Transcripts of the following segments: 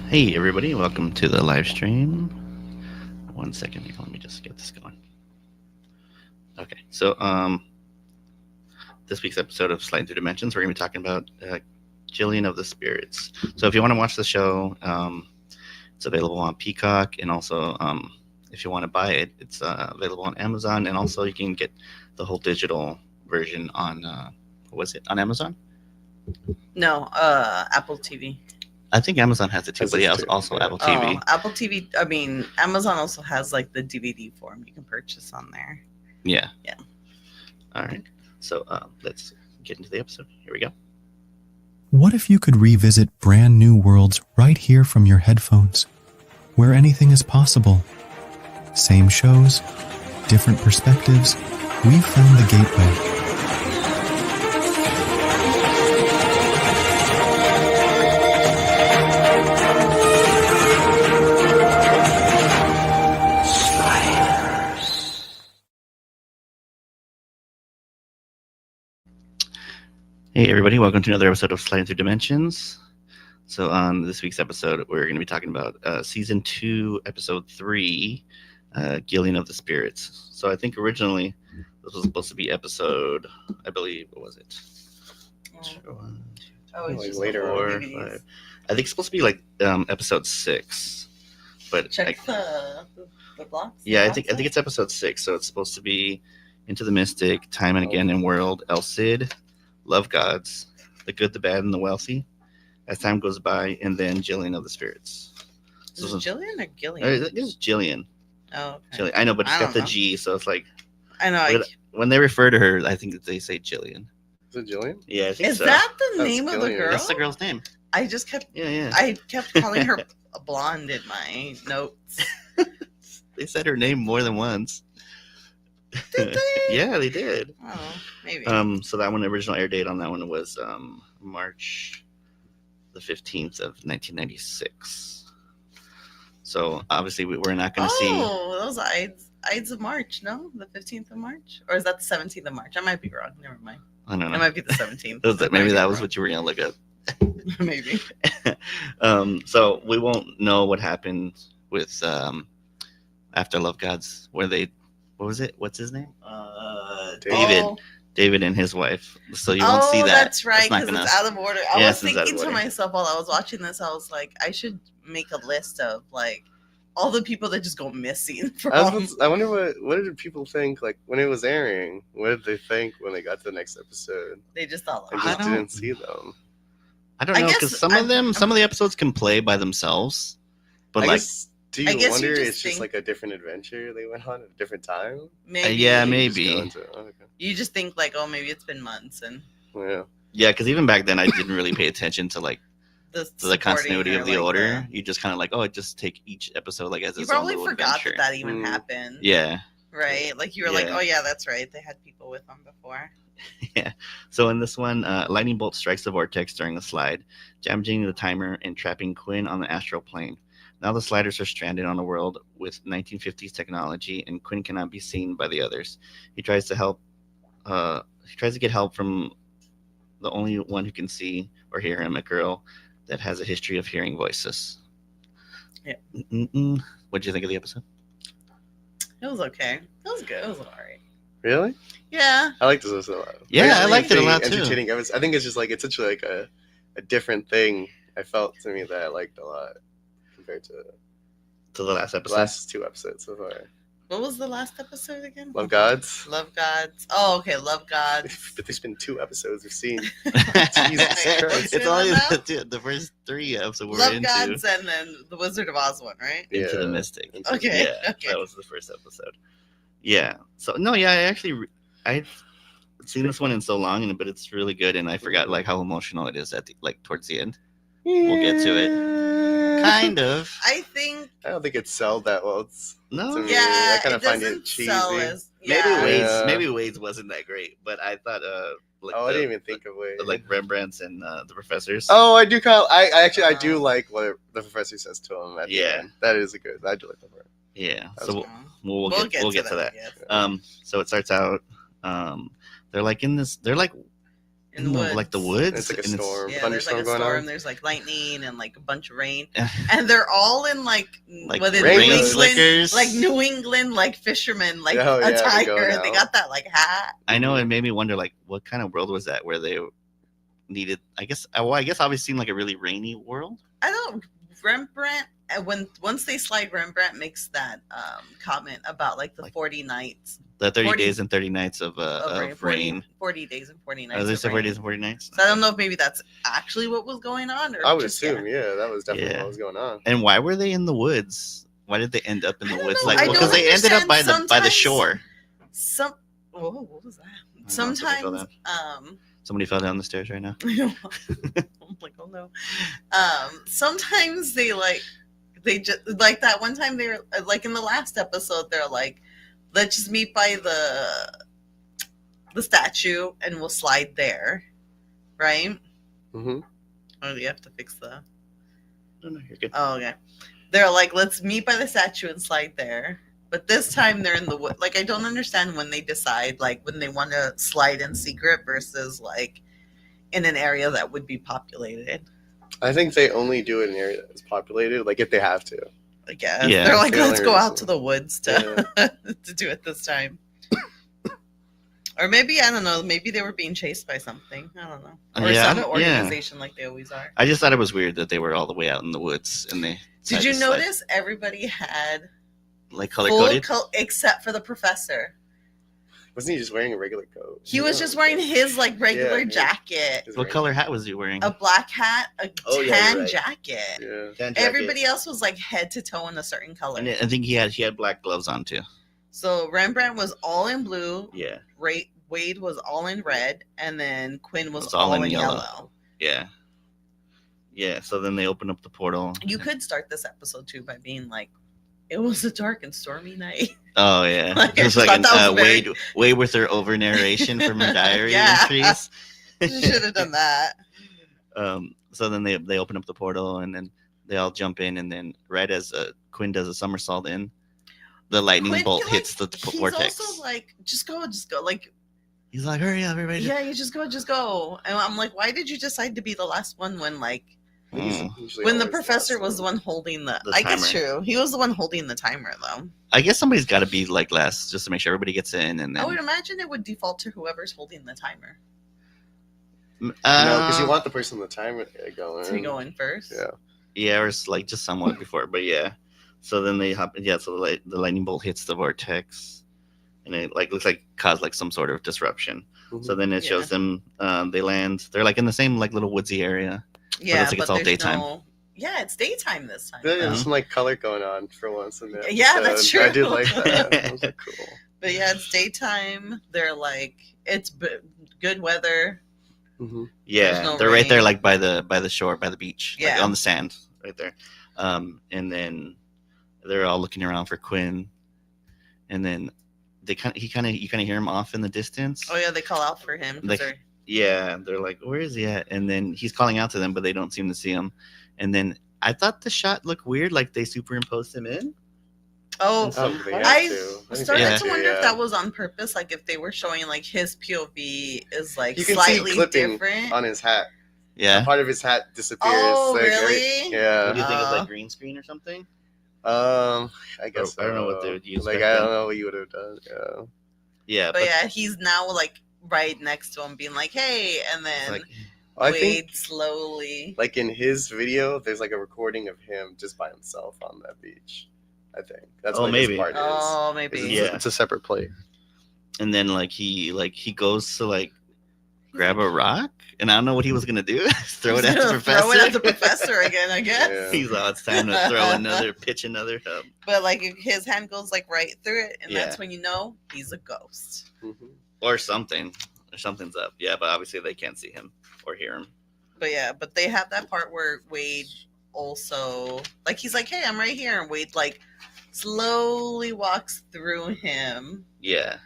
Hey everybody, welcome to the live stream. 1 second here, let me just get this going. Okay, so this week's episode of Sliding Through Dimensions, we're going to be talking about Gillian of the Spirits. So if you want to watch the show, it's available on Peacock, and also if you want to buy it, it's available on Amazon, and also you can get the whole digital version on, what was it, on Amazon? No, Apple TV. I think Amazon has it too, but yeah, also Apple TV. Oh, Apple TV. I mean, Amazon also has like the DVD form you can purchase on there. Yeah. Yeah. All right. So let's get into the episode. Here we go. What if you could revisit brand new worlds right here from your headphones, where anything is possible? Same shows, different perspectives. We've found the gateway. Hey everybody, welcome to another episode of Sliding Through Dimensions. So on this week's episode, we're going to be talking about Season 2, Episode 3, Gillian of the Spirits. So I think originally this was supposed to be episode, I believe, what was it? It's later on. I think it's supposed to be like episode 6. But check the blocks. Yeah, I think it's episode 6. So it's supposed to be Into the Mystic, Time and Again in World, El Cid, Love Gods, The Good, the Bad, and the Wealthy, As Time Goes By, and then Gillian of the Spirits. Is it Gillian or Gillian? It's Gillian. Oh, okay. Gillian. I know, but it's got the G, so it's like... I know. When they refer to her, I think they say Jillian. Is it Gillian? Yeah, I think so. Is that the name of the girl? That's the girl's name. I just kept... Yeah. I kept calling her a blonde in my notes. They said her name more than once. Did they? Yeah, they did. Oh, maybe. So that one, the original air date on that one was March the 15th of 1996. So obviously we're not going to see. Oh, those Ides of March, no? The 15th of March? Or is that the 17th of March? I might be wrong. Never mind. I don't know. It might be the 17th. Maybe that was what you were going to look up. Maybe. So we won't know what happened with after Love Gods, where they. What was it? What's his name? David. Oh. David and his wife. So you won't see that. That's right, because it's out of order. I was thinking to myself while I was watching this, I was like, I should make a list of like all the people that just go missing. I wonder what did people think like when it was airing? What did they think when they got to the next episode? They just thought I just didn't see them. I don't know, because some of the episodes can play by themselves, but do you wonder it's just like a different adventure they went on at a different time? Maybe. Yeah, maybe. You just think like, oh, maybe it's been months and. Yeah, because even back then I didn't really pay attention to like the continuity of the order. You just kind of like, oh, just take each episode like as its own little adventure. You probably forgot that even happened. Yeah. Right, like you were like, oh yeah, that's right. They had people with them before. Yeah. So in this one, lightning bolt strikes the vortex during a slide, damaging the timer and trapping Quinn on the astral plane. Now the sliders are stranded on a world with 1950s technology, and Quinn cannot be seen by the others. He tries to help. He tries to get help from the only one who can see or hear him, a girl that has a history of hearing voices. Yeah. What did you think of the episode? It was okay. It was good. It was alright. Really? Yeah. I liked this a lot. Yeah, I liked it a lot too. Entertaining. I think it's just like it's such like a different thing. I felt to me that I liked a lot. Compared to the last episode. The last 2 episodes so far. What was the last episode again? Love Gods. Love Gods. Oh, okay. Love Gods. But there's been 2 episodes we've seen. Jesus Christ. It's only the first 3 episodes we're Love into. Gods and then the Wizard of Oz one, right? Into the Mystic. Okay. Yeah, okay. That was the first episode. Yeah. So no, yeah, I've seen this one in so long, but it's really good, and I forgot like how emotional it is at towards the end. We'll get to it. Kind of. I don't think it's sold that well. Yeah, I kind of find it cheesy. Maybe Wade's wasn't that great, but I thought I didn't even think of Wade. Like Rembrandt's and the Professors. Oh, I do I do like what the Professor says to him at the end. That is a good. I do like that part. Yeah. So we'll get to that. So it starts out they're like in this in the woods. Like the woods. It's like a storm. Yeah, there's like a going storm. on. There's like lightning and like a bunch of rain, and they're all in like rain slickers, like New England like fishermen, like Oh, yeah, attire, and they got that like hat. I know, it made me wonder like what kind of world was that where they needed. I guess obviously seemed like a really rainy world. I don't. Rembrandt, once they slide, Rembrandt makes that comment about like the 40 nights. The 30 days and 30 nights of rain. 40 days and 40 nights. Are there 40 days and 40 nights? So I don't know if maybe that's actually what was going on. Or I would assume, that was definitely what was going on. And why were they in the woods? Why did they end up in the woods? Know. Like, because they ended up by the shore. What was that? Sometimes, somebody fell down the stairs right now. I'm like, oh no. Sometimes they just like that one time they were like in the last episode they're like, let's just meet by the statue and we'll slide there, right? Mm-hmm. Oh, you have to fix the. No, you're good. Oh, okay. They're like, let's meet by the statue and slide there. But this time they're in the wood. Like, I don't understand when they decide, like, when they want to slide in secret versus, like, in an area that would be populated. I think they only do it in an area that's populated, like, if they have to. I guess. Yeah. They're like, let's go out to the woods to do it this time. Or maybe, I don't know, maybe they were being chased by something. I don't know. Or some organization like they always are. I just thought it was weird that they were all the way out in the woods. And they Did you notice everybody had like color-coded? Except for the professor. Wasn't he just wearing a regular coat? He was just wearing his like regular jacket. What color hat was he wearing? A black hat, a tan jacket. Yeah. Tan jacket. Everybody else was like head to toe in a certain color. And I think he had black gloves on too. So Rembrandt was all in blue. Yeah. Wade was all in red, and then Quinn was all in yellow. Yeah. Yeah. So then they open up the portal. You could start this episode too by being like, "It was a dark and stormy night." Oh yeah, like, it was like Wade with her over narration from her diary entries. You should have done that. So then they open up the portal and then they all jump in, and then right as Quinn does a somersault in, the lightning bolt hits the vortex. He's also like, just go. Like, he's like, hurry up, everybody! Yeah, you just go. And I'm like, why did you decide to be the last one when like? When the professor was the one holding the I guess true. He was the one holding the timer though. I guess somebody's got to be like last just to make sure everybody gets in, and then I would imagine it would default to whoever's holding the timer. No, because you want the person on the timer going. To go in first. Yeah. Yeah, or it's like just somewhat before, but yeah. So then they hop. Yeah, so the lightning bolt hits the vortex, and it like looks like caused like some sort of disruption. Mm-hmm. So then it shows them they land. They're like in the same like little woodsy area. Yeah, but it's all daytime. Yeah, it's daytime this time. There's some like color going on for once in there. Yeah, that's true. I do like that. That was cool. But yeah, it's daytime. They're like, it's good weather. Mm-hmm. Yeah, they're right there, like by the shore, by the beach, like on the sand, right there. And then they're all looking around for Quinn, and then you kind of hear him off in the distance. Oh yeah, they call out for him. They're like, where is he at? And then he's calling out to them, but they don't seem to see him. And then I thought the shot looked weird, like they superimposed him in. Oh, I started to wonder if that was on purpose, like if they were showing like his POV is like slightly different on his hat. Yeah, part of his hat disappears. Oh, like, really? Yeah. What do you think it's like green screen or something? I guess I don't know what they would use. Like I don't know what you would have done. Yeah. Yeah, but yeah, he's now like right next to him, being like, "Hey," and then. Like, I think slowly. Like in his video, there's like a recording of him just by himself on that beach. I think that's what maybe. His part is. Oh, maybe. It's a separate plate. And then he goes to like grab a rock, and I don't know what he was gonna do. Throw it at the professor. Throw it at the professor again, I guess. Yeah. He's like, it's time to pitch another hub. But like his hand goes like right through it, and that's when you know he's a ghost. Mm-hmm. Or something. Something's up. Yeah, but obviously they can't see him or hear him. But yeah, but they have that part where Wade also like he's like, "Hey, I'm right here," and Wade like slowly walks through him. Yeah.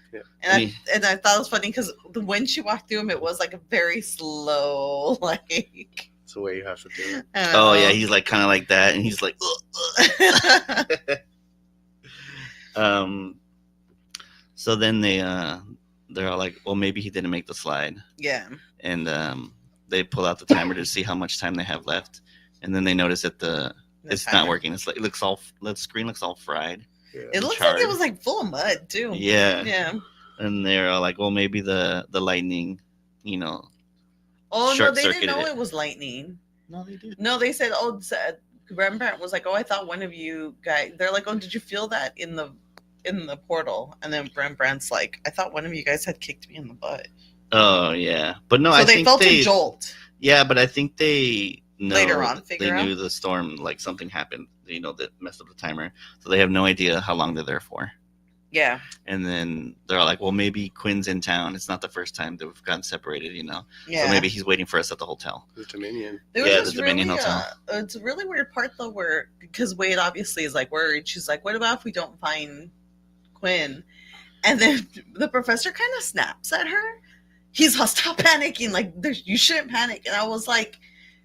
And I thought it was funny because when she walked through him, it was like a very slow like. It's the way you have to do it. Oh yeah, he's like kind of like that, and he's like. So then they're all like, well, maybe he didn't make the slide. Yeah. and they pull out the timer to see how much time they have left, and then they notice that it's not working. It's like the screen looks all fried. Yeah. It looks charred. like it was like full of mud too. Yeah. Yeah. And they're all like, well, maybe the lightning, Oh no, they didn't short-circuited know it. it was lightning. No, they did. No, they said, grandparent was like, oh, I thought one of you guys. They're like, oh, did you feel that in the portal? And then Rembrandt's like, I thought one of you guys had kicked me in the butt. Oh yeah, but no, So I they think felt a jolt. Yeah, but I think they know Later on, they figure knew out? the storm, like something happened, that messed up the timer, so they have no idea how long they're there for. Yeah. And then they're all like, well, maybe Quinn's in town. It's not the first time that we've gotten separated, Yeah. So maybe he's waiting for us at the hotel. The Dominion. There was Yeah, this the Dominion really, Hotel. it's a really weird part though, where because Wade obviously is like worried. She's like, "What about if we don't find Quinn?" And then the professor kind of snaps at her. He's all, "Stop panicking! Like you shouldn't panic." And I was like,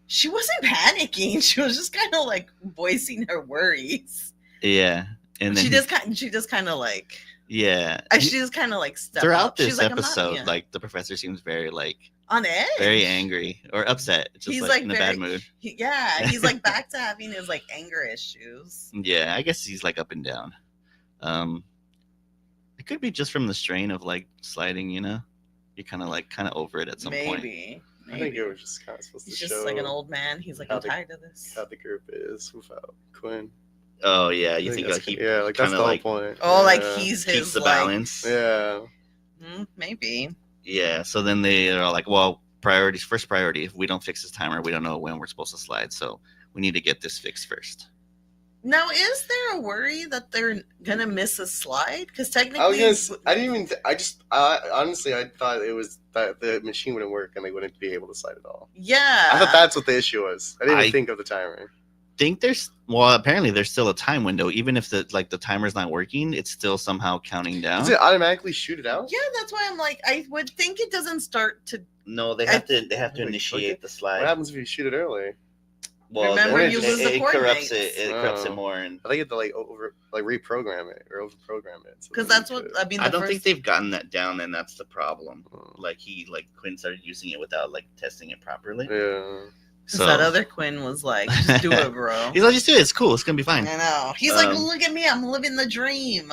she wasn't panicking. She was just kind of like voicing her worries. Yeah, and then She just kind of like. Yeah, She just kind of like stepped throughout up. this She's like, episode, I'm not, like the professor seems very on edge, very angry or upset, just He's, like in a bad mood. He's like back to having his like anger issues. Yeah, I guess he's like up and down. It could be just from the strain of like sliding, You're kind of over it at some point. Maybe. I think it was just kind of supposed He's to just show like an old man. He's like, how I'm the- tired of this. how the group is without Quinn. Oh yeah, you I think that's like he yeah, like that's kinda, the whole like, point. Oh, like Yeah. he's keeps his the like, balance? Yeah. maybe. Yeah, so then they are like, well, first priority. If we don't fix this timer, we don't know when we're supposed to slide. So we need to get this fixed first. Now, is there a worry that they're gonna miss a slide? Because I technically, was gonna. I didn't even. Honestly, I thought it was that the machine wouldn't work and they wouldn't be able to slide at all. yeah. I thought that's what the issue was. I didn't I- even think of the timer. Apparently there's still a time window. Even if the timer's not working, it's still somehow counting down. Does it automatically shoot it out? Yeah, that's why I'm like, I would think it doesn't start to. No, they I- have to Like, initiate the What slide. happens if you shoot it early? Well, Remember, then you it, lose the it corrupts coordinates. it corrupts it Oh. more, and I think you have to reprogram it or overprogram it. so Because that that's you what could- I mean. I The don't think first, they've gotten that down, and that's the problem. Oh. Like Quinn started using it without like testing it properly. Yeah. So that other Quinn was like, just do it, bro. he's like, just do it. It's cool. It's gonna be fine. I know. He's like, Um, look at me. I'm living the dream.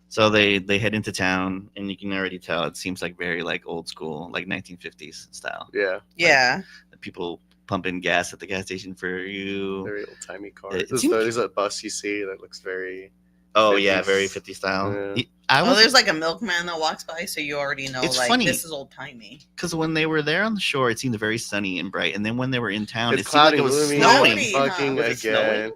So they head into town, and you can already tell it seems like very like old school, like 1950s style. Yeah. Yeah. People pumping gas at the gas station for you. Very old timey car. It There's, seems- there's a bus you see that looks very. Oh yeah, 50s. very 50 style. Yeah. I Oh, was there's like a milkman that walks by, so you already know, It's like, funny. this is old timey. because when they were there on the shore, it seemed very sunny and bright, and then when they were in town, It's it seemed like cloudy, it was gloomy, snowing. Nobody- fucking Was it snowing? again.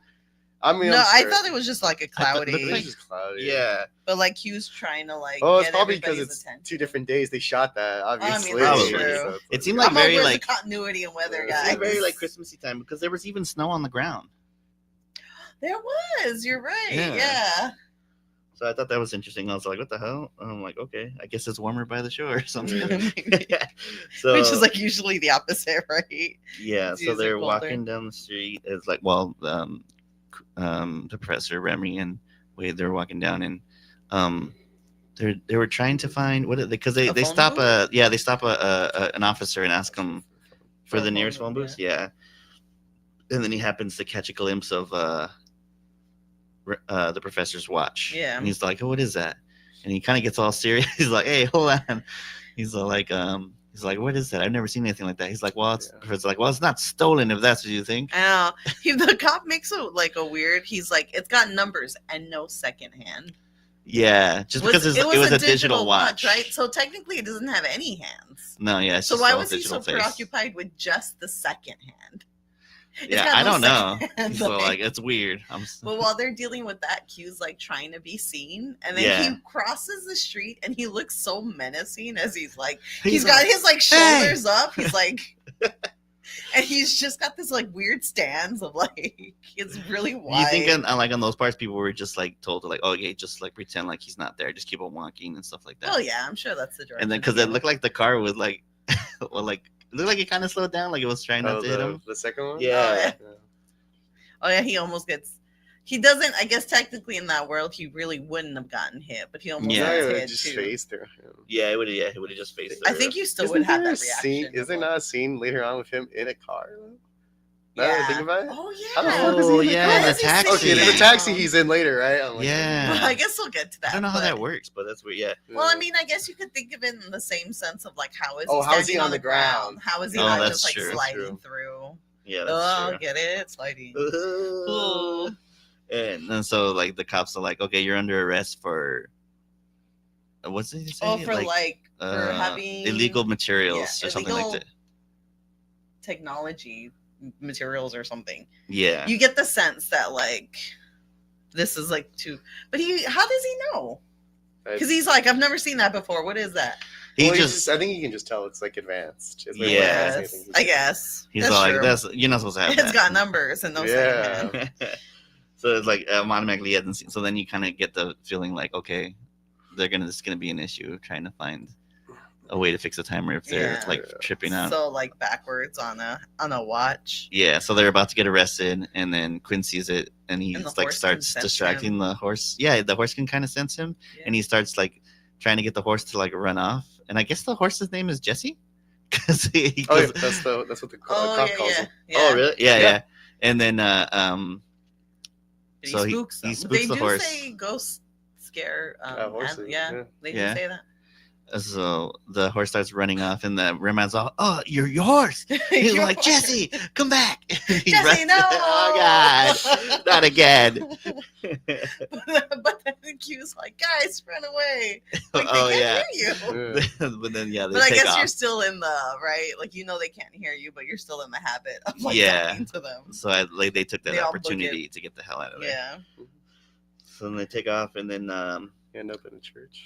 I mean, No, I'm I sure. thought it was just like a I thought- cloudy, looked It's like- just cloudy. Yeah, but like he was trying to like. Oh, it's get probably because everybody's it's attention. 2 different days they shot that. Obviously, that's true. So it's It seemed like- like I'm very, over like- the continuity and weather, It it guys. seemed very like Christmassy time because there was even snow on the ground. There was. You're right. Yeah. Yeah. So I thought that was interesting. I was like, what the hell? And I'm like, okay, I guess it's warmer by the shore or something. Yeah. So Which is like usually the opposite, right? yeah, it's so usually they're colder. walking down the street. It's like, the professor Remy and Wade, they're walking down, and they were trying to find because A they phone stop booth? they stop an officer and ask him for the phone nearest booth, phone booth. Yeah, and then he happens to catch a glimpse of the professor's watch. Yeah. and he's like, oh, what is that? And he kind of gets all serious. He's like, hey, hold on. He's like, what is that? I've never seen anything like that. He's like, well, it's Yeah. Professor's like, well, it's not stolen if that's what you think. I know. The cop makes it like a weird. He's like, it's got numbers and no second hand. Yeah, just because it was a digital watch, right? So technically, it doesn't have any hands. No, yeah. It's So just why all was he so digital face. preoccupied with just the second hand? It's Yeah, got I no don't know. second hand, So like, it's weird. But while they're dealing with that, Q's like trying to be seen, and then Yeah. he crosses the street, and he looks so menacing as he's like, He's he's got like, his like "Hey!" shoulders up. He's like, and he's just got this like weird stance of like, it's really You wide. think on those parts, people were just like told to like, oh yeah, just like pretend like he's not there, just keep on walking and stuff like that. Oh yeah, I'm sure that's the direction. And then because it looked like the car was like, well, like it looked like it kind of slowed down, like it was trying not Oh, to hit him. the second one. Yeah. Oh yeah, he almost gets. He doesn't. I guess technically in that world, he really wouldn't have gotten hit, but he almost Yeah. got Yeah, hit just too. phased through him. Yeah, it would. Yeah, it would have just faced. I her. think you still Isn't would have there that a scene? reaction. Is there of, not a scene later on with him in a car? Now Yeah. that I think about it. Oh How the yeah. fuck is he in the yeah, car? in the Why is he taxi. sitting Okay, in the down? taxi he's in later, right? I'm like, Yeah. Well, I guess we'll get to that. I don't know how but- that works, but that's weird. Yeah. Well, I mean, I guess you could think of it in the same sense of like, how is Oh, he how is he standing on on the the ground? ground? How is he Oh, not that's just like true. sliding True. through? Yeah, that's Oh, true. get it? Sliding. Ooh. And then so like the cops are like, okay, you're under arrest for what's it say? Oh, for for having illegal materials yeah, or something like illegal that. technology materials or something. Yeah. You get the sense that like this is like too. But how does he know? Because he's like, I've never seen that before. What is that? He well, just I think you can just tell it's like advanced. It's like Yeah. advanced Yes, anything. I guess. he's That's all like, true. that's you're not supposed to have It's that. got numbers and no Yeah. second hand. So it's like automatically he hasn't seen. So then you kind of get the feeling like, okay, this is gonna be an issue trying to find a way to fix the timer if they're Yeah. like tripping out. So like backwards on a watch. Yeah, so they're about to get arrested, and then Quinn sees it, and he And the like horse can starts sense distracting the horse. Yeah, the horse can kind of sense him, Yeah. and he starts like trying to get the horse to like run off. And I guess the horse's name is Jesse, because he Oh, yeah, goes, that's what the Oh cop yeah, calls yeah, him. yeah. oh really? Yeah, Yeah. yeah. And then But so he spooks them. he spooks They the do horse. say ghost scare. Horses, yeah, yeah. they do Yeah. say that. So the horse starts running off, and the reman's all, "Oh, you're your horse!" He's Your like, horse. "Jesse, come back!" He Jesse, runs- no! Oh God, not again! But then the cue's like, guys, run away. Like, Oh they yeah, can't hear you. Yeah. but then yeah, they But I take guess off. you're still in the right, like they can't hear you, but you're still in the habit of like Yeah. talking to them. So they took that They all book opportunity to get the hell out of there. Yeah. So then they take off, and then You end up in a church.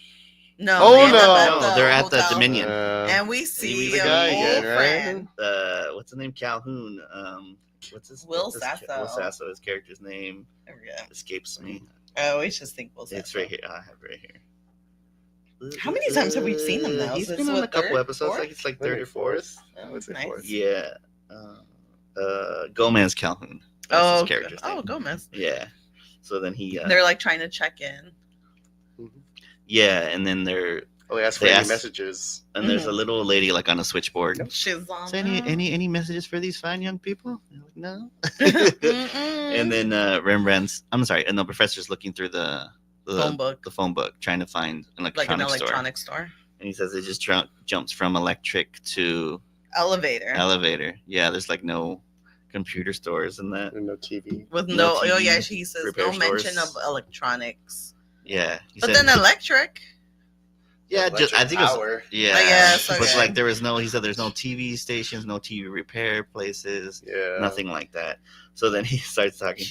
No. Oh, they end up no. at No, the they're at the hotel, Dominion. and we meet see the a guy old again, right? friend. What's his name? Calhoun. What's his Will what's his- Sasso. Will Sasso. His character's name I forget. escapes me. I always just think Will It's Sasso. right here. I have it right here. How many times have we seen him now? He's Is been this on a the couple third, episodes. fourth? Like it's like Third third or or fourth. I would say Nice. fourth. Yeah. Gomez Calhoun. That's Oh, his character's name. Gomez. Yeah. So then he. They're like trying to check in. Yeah, and then Oh, they ask for They any ask- messages. and there's a little lady like on a switchboard. She's on. So any messages for these fine young people? They're like, no. Mm-mm. And then Professor's looking through the Phone book. the phone book, trying to find an Like an electronic store. electronic store. And he says it just jumps from electric to Elevator. elevator. Yeah, there's like no computer stores in that. And no TV. With No no, TV, oh yeah, he says repair no mention of stores. electronics. Yeah, he But said- then electric. yeah, just, I think it was power. yeah. I guess, But okay. like there was no. He said there's no TV stations, no TV repair places, Yeah. nothing like that. So then he starts talking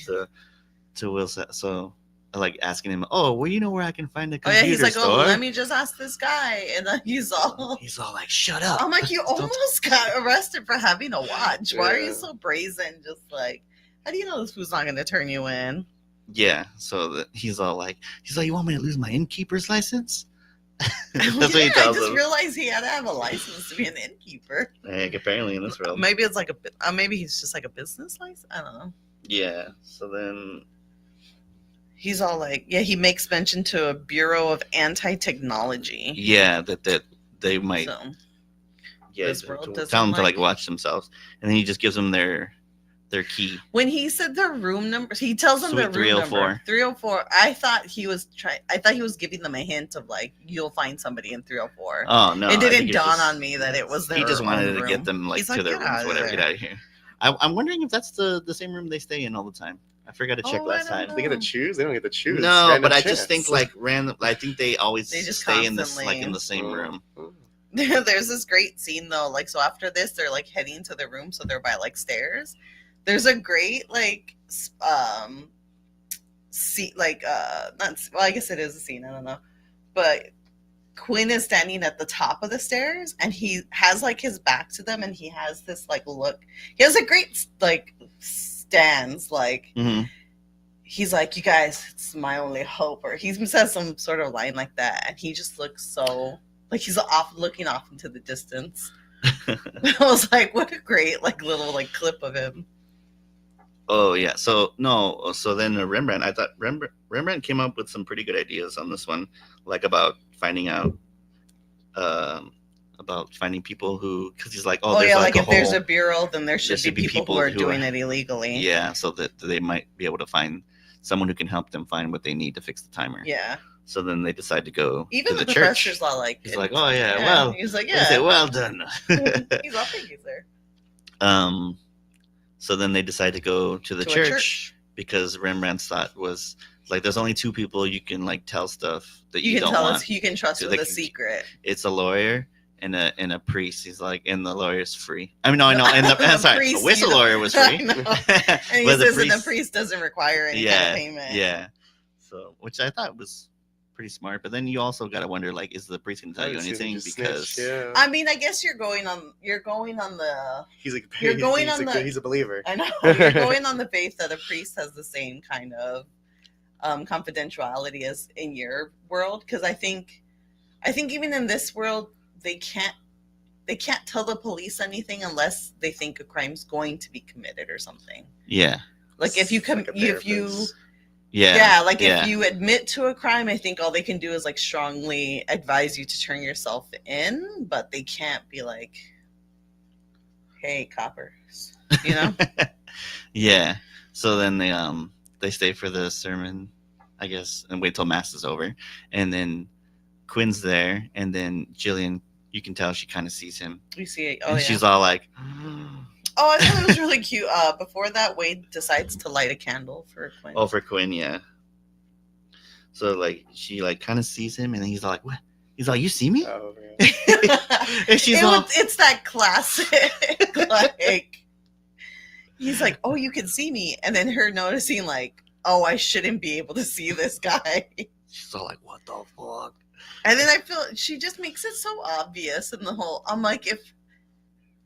to Will. So like asking him, "Oh, well, you know where I can find a Oh computer yeah, he's like, store?" oh, let me just ask this guy, and then he's all. He's all like, "Shut up!" I'm like, you almost got arrested for having a watch. Why are you Yeah. so brazen? Just like, how do you know this food's not going to turn you in? Yeah. So he's like, "You want me to lose my innkeeper's license?" That's Yeah, what he I tells just him. realized he had to have a license to be an innkeeper. Like, apparently in this world. Maybe it's like maybe he's just like a business license. I don't know. Yeah. So then He's all like, yeah, he makes mention to a Bureau of Anti-Technology. yeah, that they might So, yeah this world doesn't tell them to like like- watch themselves, and then he just gives them their key. when he said their room number, he tells them their Suite room 304. number. 304. I thought he was giving them a hint of like, you'll find somebody in 304. Oh no! It I didn't think it's dawn just- on me that it was their He just wanted own to room. get them like He's to like, their "Get out rooms, of whatever. there." Get out of here. I'm wondering if that's the same room they stay in all the time. I forgot to check Oh, last I don't time. They get to choose. They don't get to choose. No, Random but I chance. just think like random. I think they always They just stay in this constantly- like in the same room. There's this great scene though, like so after this they're like heading to their room, so they're by like stairs. There's a great like scene, like not well, I guess it is a scene, I don't know. But Quinn is standing at the top of the stairs and he has like his back to them and he has this like look. He has a great like stance, like Hmm. he's like, you guys, it's my only hope, or he says some sort of line like that, and he just looks so like he's looking off into the distance. I was like, what a great like little like clip of him. Oh yeah. So no. So then Rembrandt. I thought Rembrandt came up with some pretty good ideas on this one, like um, about finding people who, because he's like, oh, Oh there's yeah, like like a if there's whole, a bureau, then there there should be should be people who people are who are, doing it illegally. yeah, so that they might be able to find someone who can help them find what they need to fix the timer. Yeah. So then they decide to go Even to the the church. professor's all like, He's like, oh yeah, well, he's like, they say, yeah, well done. he's all thinking there. So then they decide to go to the To a church, church. because Rembrandt's thought was like, there's only two people you can like tell stuff that You you can don't tell want. us who you can trust So with they a can- secret. It's a lawyer and a priest. He's like, and the lawyer's free. I mean, no, I know, and The sorry, priest, the whistleblower was I free. know. And he But says that the priest doesn't require any kind of payment. yeah. So, which I thought was pretty smart. But then you also got to wonder, like, is the priest going to tell you I'd assume he anything? just Because snitched, yeah. I mean, I guess you're going on the. He's like, You're going on the- he's a believer. I know you're going on the faith that a priest has the same kind of confidentiality as in your world, because I think even in this world they can't tell the police anything unless they think a crime's going to be committed or something. yeah, Like if you come, Like a if you. therapist. yeah, Like if you admit to a crime, I think all they can do is like strongly advise you to turn yourself in, but they can't be like, "Hey, coppers," you know? yeah. So then they stay for the sermon, I guess, and wait till mass is over, and then Quinn's there, and then Gillian, you can tell she kind of sees him, You see it. Oh and yeah. she's all like, Oh, I thought it was really cute. Before that, Wade decides to light a candle for Quinn. oh, for Quinn, yeah. So like she like kind of sees him, and then he's like, what? He's like, you see me? Oh, yeah. And she's all, It's that classic, like, he's like, oh, you can see me. And then her noticing, like, oh, I shouldn't be able to see this guy. she's all like, what the fuck? And then I feel she just makes it so obvious in the whole. I'm like,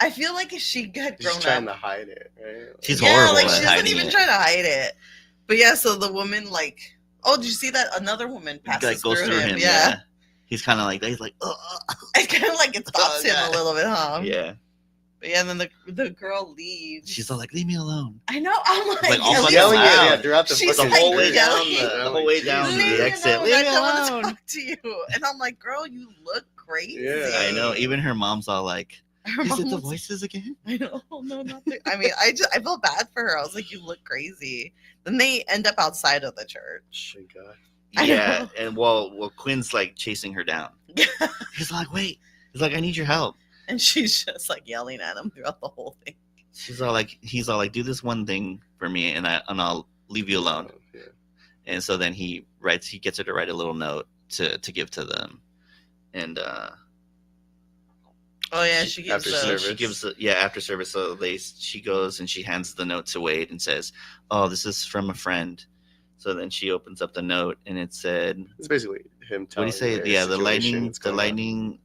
I feel like if she had She's grown trying up, to hide it, right? She's yeah, horrible like at she doesn't hiding even it. try to hide it. But yeah, so the woman, like, oh, did you see that another woman passes Like goes through him? Yeah. He's kind of like that. He's like, oh, It's kind of like it stops him a little bit, huh? yeah. But yeah, and then the girl leaves. She's all like, leave me alone. I know. I'm like, Like, all fucking Yelling loud. it, yeah, throughout the She's The like whole way down yelling. the whole way down Leave the me exit. alone, Leave I me don't want to alone. talk to you. And I'm like, girl, you look crazy. Yeah. I know. Even her mom's all like, Her is mom it the was- voices again? I know. No, not the, I mean, I felt bad for her. I was like, you look crazy. Then they end up outside of the church. Thank God. I Yeah. know. And well, Quinn's like chasing her down. He's like, wait. He's like, I need your help. And she's just like yelling at him throughout the whole thing. He's all like, do this one thing for me, and I'll leave you alone. Yeah. And so then he gets her to write a little note to give to them, and Oh yeah, she gives After the service. she gives after service. So she goes and she hands the note to Wade and says, "Oh, this is from a friend." So then she opens up the note, and it said, It's basically him "What do you telling say? her Yeah, the situation, what's going on. lightning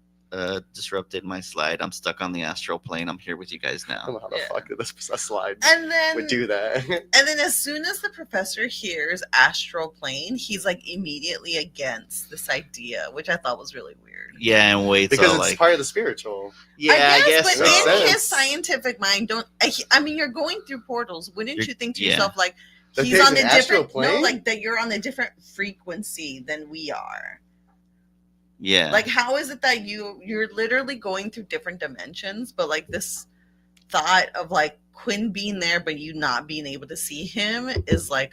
disrupted my slide. I'm stuck on the astral plane. I'm here with you guys I don't now." know how the Yeah. fuck did this a slide and then would do that. And then as soon as the professor hears astral plane, he's like immediately against this idea, which I thought was really weird. Yeah, and Wade's Because all it's like, part of the spiritual. "Yeah, I guess but so." Makes in sense. his scientific mind, I mean, you're going through portals. Wouldn't You're- you think to yeah. yourself like That he's there's on a an astral different no, plane? like that you're on a different frequency than we are. Yeah, Like, how is it that you're literally going through different dimensions, but like this thought of like Quinn being there but you not being able to see him is like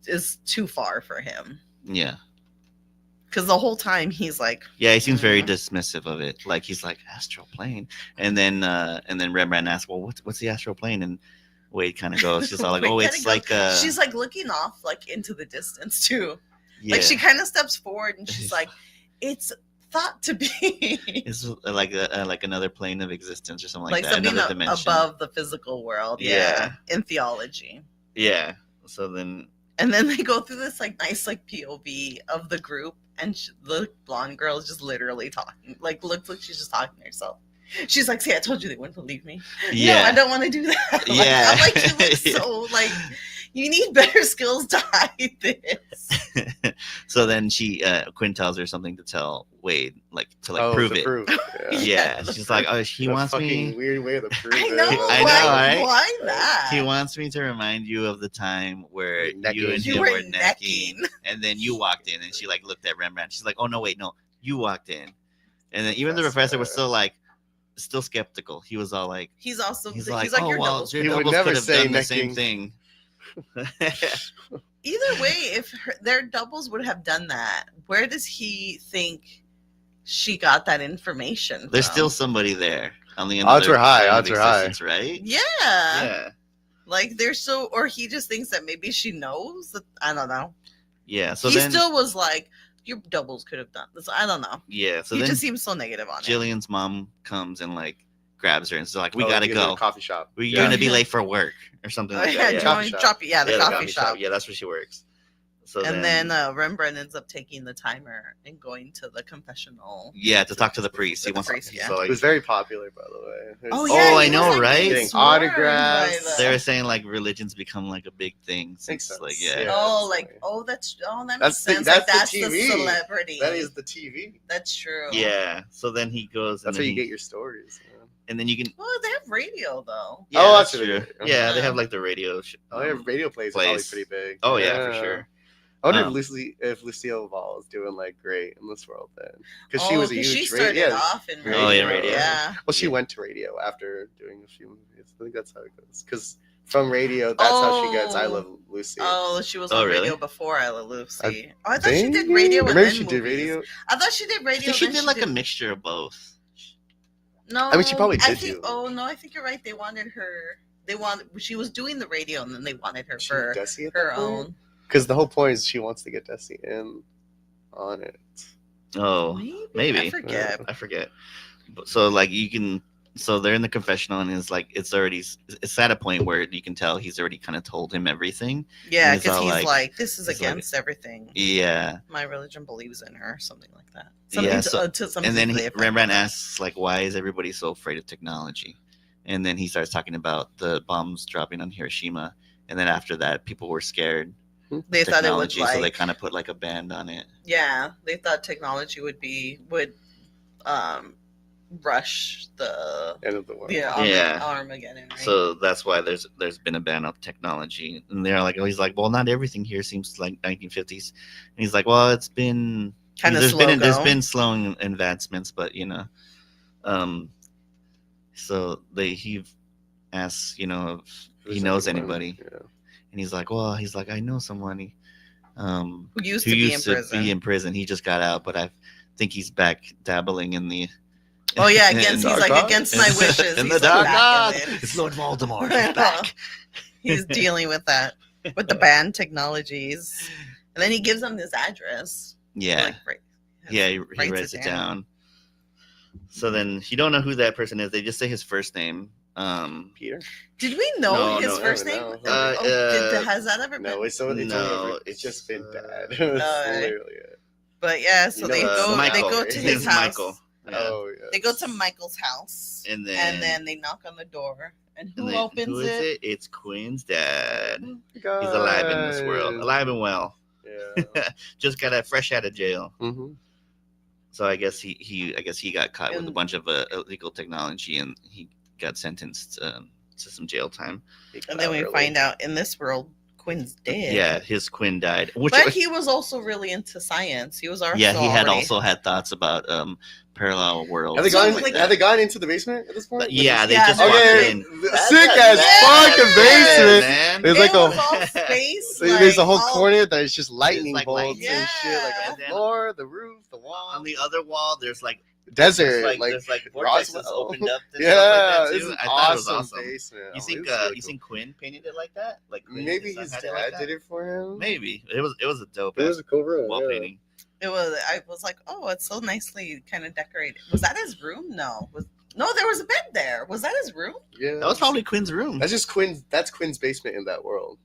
is too far for him. yeah. Because the whole time he's like, Yeah, he seems very Mhm. dismissive of it. Like he's like, astral plane, and then Rembrandt asks, "Well, what's the astral plane?" And Wade kind of goes, she's all like, Wade "Oh, kinda it's like she's like looking off like into the distance too. yeah, Like she kind of steps forward and she's like, it's thought to be it's like another plane of existence or something like, like that, something another dimension." above the physical world. Yeah. In theology. Yeah. So then, And then they go through this like nice like POV of the group, and the blonde girl is just literally talking. Like looks like she's just talking to herself. She's like, "See, I told you they wouldn't believe me. yeah, No, I don't want to do that." Like, Yeah. I'm like, you look so like you need better skills to hide this. So then Quinn tells her something to tell Wade, like to prove to it. prove it. Yeah. Yeah, the she's like, oh, he What a wants fucking me. weird way to prove I it. know. I why, know, right? Why that? He wants me to remind you of the time where You're necking. you and You him were were necking, necking. and then you walked in, and she like looked at Rembrandt. She's like, oh no, wait, no, you walked in, and then even the professor was still skeptical. He was all like, He's like oh your well, doubles. your He would doubles never could have say done the same necking. thing. Either way, if their doubles would have done that, where does he think she got that information There's from? still somebody there on the Odds were high, side of odds were high. existence, right? Yeah. Yeah. Like they're so, or he just thinks that maybe she knows that. I don't know. Yeah. So he then, still was like, your doubles could have done this. I don't know. yeah. So he then just seems so negative on it. Jillian's mom comes and like grabs her and is like, we Oh, gotta you know, go. the coffee shop. You're gonna be late for work or something like that. Yeah, Yeah. Coffee shop. the Yeah, coffee shop. Yeah, that's where she works. So And then Rembrandt ends up taking the timer and going to the confessional. yeah, to talk to the priest. He With the wants priest, yeah. so, It like, was very popular, by the way. Oh, Oh, yeah, I he know, was, like, right? being Getting swarmed autographs. by they the- were saying like religion's become like a big thing since sense. like Yeah. Oh, that's like funny. that That's makes the- sense. that's the That's the TV. celebrity. That is the TV. That's true. yeah. So then he goes. That's and where then you get your stories. Man. and then you can. Well, they have radio though. Yeah, Oh, that's that's true. really good. Yeah, they Yeah. have like the radio. Oh, yeah, radio plays are probably pretty big. Oh yeah, for sure. I wonder Um, if Lucille Ball is doing like great in this world then, because she was a 'cause huge she started radio. off in radio. Oh, yeah, radio. Yeah. Well, she Yeah. went to radio after doing a few movies. I think that's how it goes. Because from radio, that's how she gets I Love Lucy. Oh, she was Oh, on really? radio before I Love Lucy. I I thought she Think? did radio Or and maybe then she movies. did radio. I thought she did radio. I think she then did like a mixture of both. No, I mean, she probably I did think. do- Oh no, I think you're right. They wanted her. She was doing the radio, and then they wanted her She for Desi at her that point? own. Because the whole point is she wants to get Desi in on it. Oh, maybe. I forget. I forget. So like you can. So they're in the confessional, and it's at a point where you can tell he's already kind of told him everything. Yeah, And it's because all he's like- like, this is he's like- against everything. Yeah. My religion believes in her, something like that. Yeah, Something And then to the effect Rembrandt of that. asks like, why is everybody so afraid of technology? And then he starts talking about the bombs dropping on Hiroshima. And then after that, people were scared. They of thought it would technology, so they like, kind of put like a band on it. yeah, they thought technology would rush the End of the world. Yeah. Armageddon. Right? So that's why there's been a ban of technology. And they're like, he's like, well, not everything here seems like 1950s. And he's like, well, it's been kind of there's slow. there's been slow advancements, but so he asks, if he knows anybody, Yeah. and he's like, I know someone who used who to used be in prison. He just got out, but I think he's back dabbling in the. Oh yeah, in against the he's dark like arts. against my wishes. In He's the like dark back arts. in it. It's Lord Voldemort. He's back. He's dealing with that with the banned technologies, and then he gives them this address. Yeah. Yeah, he writes writes it down. So then you don't know who that person is. They just say his first name. Peter? Did we know No, his no, first I name? don't know. Has that ever been? No, it's No, it's just been bad. That's Alright. literally it. But yeah, so You they know, go. Michael. They go to His his name's house. Michael. Yeah. Oh yeah. They go to Michael's house, And and then then they knock on the door, and who and then- opens who is it? it? It's Quinn's dad. He's God. alive in this world, alive and well. Yeah. Just got fresh out of jail. hmm So I guess he got caught with a And- bunch of illegal technology, and he got sentenced to some jail time. And then we find out in this world, Quinn's dead. Yeah, his Quinn died. Which But he was also really into science. He was also he had already- also had thoughts about parallel worlds. Have they So, gone? like- have they gone into the basement at this point? But yeah, they Yeah, just they- walked Okay, in. sick as fucking basement. man. There's It like was a all space. there's a like, whole all- corner that is just lightning like bolts lightning. and shit, like on And the then- floor, the roof, the wall, On the other wall, there's desert, there's vortexes Roswell. opened up. And Yeah, stuff like this that is too. I thought it was awesome awesome. basement. You Oh, think it was really you cool. think Quinn painted it like that? Like Quinn Maybe son his had dad like that? did it for him? Maybe it was a dope. It was a cool room. wall yeah. painting. It was. I was like, oh, it's so nicely kind of decorated. Was that his room? No. No, there was a bed there. Was that his room? Yeah, That was probably Quinn's room. that's just Quinn's. That's Quinn's basement in that world.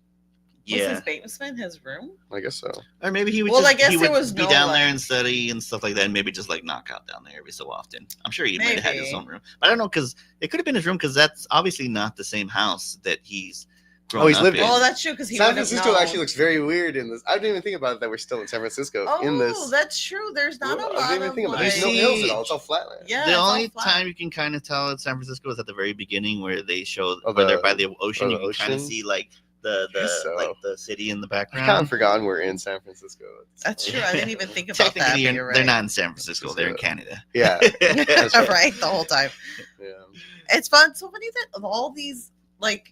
Was Yeah, his basement his room? I guess so. or maybe he would. Well, just, I guess he there would was be no, down there like- and study and stuff like that, and maybe just like knock out down there every so often. I'm sure he might have had his Maybe. own room, but I don't know because it could have been his room because that's obviously not the same house that he's grown he's up lived in. in. Oh, that's true because he San would have Francisco known. actually looks very weird in this. I didn't even think about it that we're still in San Francisco in this. Oh, that's true. There's not a I lot didn't even of think about it. like. There's no hills at all. It's all flatland. Yeah, The it's all only flat. time you can kind of tell it's San Francisco is at the very beginning, where they show Oh, where they're the- by the ocean. the You can kind of ocean? see like the guess so. like the city in the I kind of background. forgotten we're in San Francisco. That's true. I didn't even think about that. Technically, But you're right. they're not in San Francisco. They're in Canada. Yeah, that's right. right the whole time. Yeah. It's fun. So funny that of all these like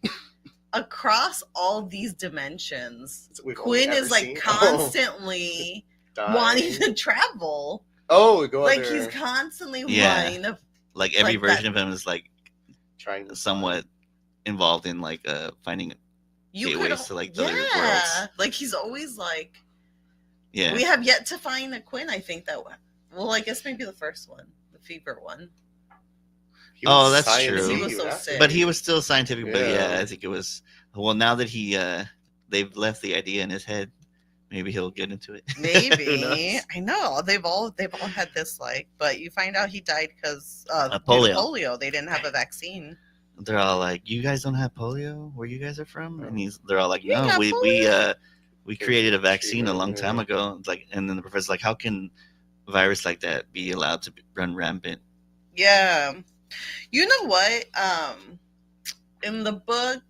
across all these dimensions, That's what we've only Quinn ever is like seen. constantly Dying. wanting to travel. Oh, go Like there. he's constantly Yeah. wanting to. Like every Like that- version of him is like trying to somewhat involved in like finding. You Gateways could, to, like, the other worlds. Like he's always like. Yeah. We have yet to find a Quinn. I think that. Well, I guess maybe the first one, the fever one. He Oh, was that's true. He was so after- sick. But he was still scientific. But Yeah. yeah, I think it was. Well, now that they've left the idea in his head, maybe he'll get into it. Who Maybe knows? I know they've all had this like, but you find out he died because polio. polio. They didn't have a vaccine. They're all like, "You guys don't have polio where you guys are from?" And they're all like, We "No, got we created a vaccine a long Yeah. time ago." It's like, and then the professor's like, "How can a virus like that be allowed to run rampant?" Yeah, you know what? In the book,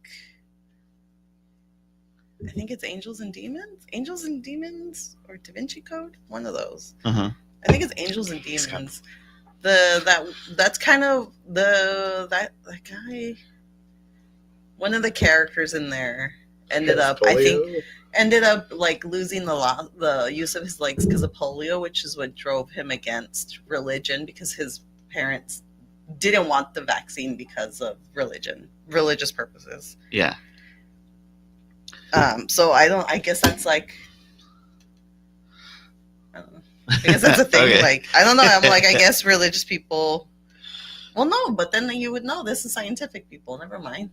I think it's Angels and Demons, or Da Vinci Code, one of those. Uh-huh. I think it's Angels and Demons. That's kind of that guy. One of the characters in there ended up like losing the use of his legs because of polio, which is what drove him against religion because his parents didn't want the vaccine because of religious purposes. Yeah. So I guess that's like. I don't know. I guess that's a thing. Okay. Like, I don't know. I'm like, I guess religious people. Well, no, but then you would know this is scientific people. Never mind.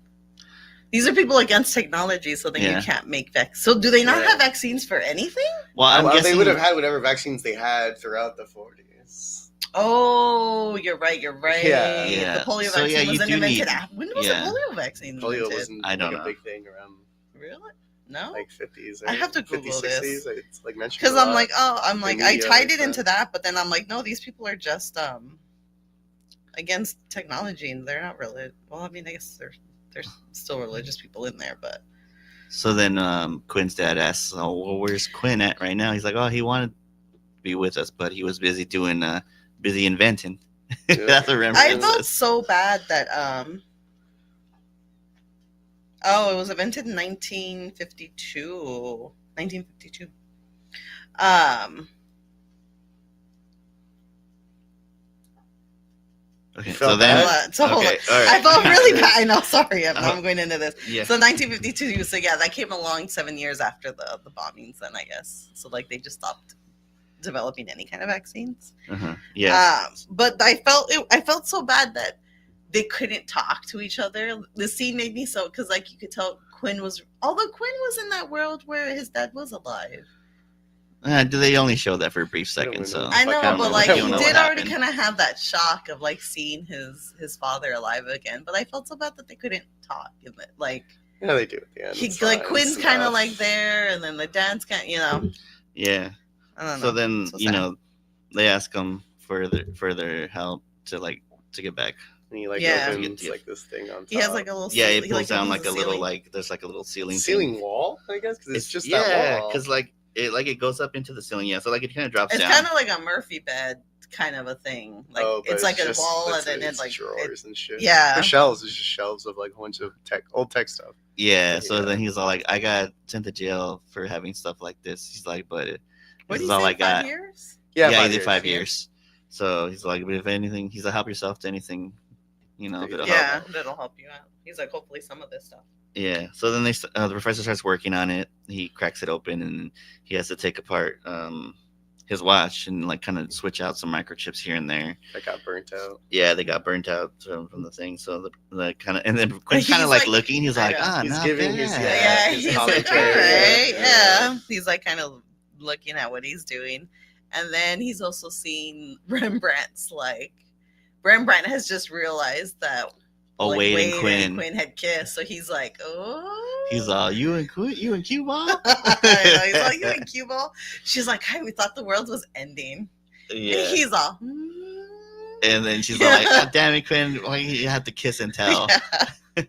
These are people against technology, so then Yeah. you can't make vaccines. So do they not Yeah. have vaccines for anything? Well, I'm guessing they would have had whatever vaccines they had throughout the 40s. Oh, you're right. Yeah. Yeah. The polio So, vaccine yeah, you wasn't do invented. need- When was yeah. the polio vaccine Polio invented? wasn't I don't like know. a big thing around Really? No. like 50s. I have to 50s, Google this. 60s. It's like mentioned Because a I'm lot. like, I media tied like it into that. that, but then I'm like, no, these people are just against technology, and they're not really. Well, I mean, I guess there's still religious people in there, but So then Quinn's dad asks, "Oh, well, where's Quinn at right now?" He's like, "Oh, he wanted to be with us, but he was busy busy inventing." Yeah. That's what I Rembrandt felt says. so bad that oh, it was invented in 1952. 1952. Okay, You so felt then, bad? So hold on. okay, all right. I felt really bad. I know. Sorry, I'm going into this. Yeah. So 1952. So yeah, that came along 7 years after the bombings. Then I guess so. Like they just stopped developing any kind of vaccines. Uh-huh. Yeah. But I felt so bad that they couldn't talk to each other. The scene made me so because like you could tell Quinn was in that world where his dad was alive. Do they only show that for a brief don't second? really So know. I know, don't but know. like I he don't know did what already happened. kind of have that shock of like seeing his father alive again. But I felt so bad that they couldn't talk. And that, like Yeah, they do at the end. he It's like fine. Quinn's It's kind of enough. like there, and then the dad's kind, Yeah. I don't know. So then So you sad. know they ask him for their help to get back. And he like Yeah. opens like this thing on top. he has like a little Yeah, ceiling- it he, pulls down opens like a the little ceiling. there's like a little ceiling ceiling wall, I guess, because it's just that wall. because like it goes up into the ceiling. Yeah, so like it kind of drops It's down. kind of like a Murphy bed kind of a thing. Like Oh, but it's like a just- wall, and that's then it, it's like drawers and shit. yeah. The shelves is just shelves of like a bunch of old tech stuff. Yeah, so Yeah. then he's all like, I got sent to jail for having stuff like this. He's like, but What this do is you all say? I got. 5 years? Yeah, he 5 did years. 5 years. So he's like, but if anything, he's like, help yourself to anything, if it'll Yeah, help. that'll help you out. He's like, hopefully some of this stuff. Yeah. So then the professor starts working on it. He cracks it open and he has to take apart his watch and like kind of switch out some microchips here and there. That got burnt out. Yeah, they got burnt out from the thing. So the kind of and then Quinn's He's kind of like like- looking. He's I like, know. ah, He's not giving his- bad. Yeah, his he's like, all commentary, right, yeah. yeah. He's like kind of looking at what he's doing. And then he's also seeing Rembrandt has just realized that Oh, like, Wade and Quinn. Quinn had kissed. So he's like, oh. He's all, you and Cuba? I know, he's like, you in Cuba? She's like, hi, we thought the world was ending. Yeah. And he's all, And then she's all like, oh, damn it, Quinn, why you have to kiss and tell? Yeah.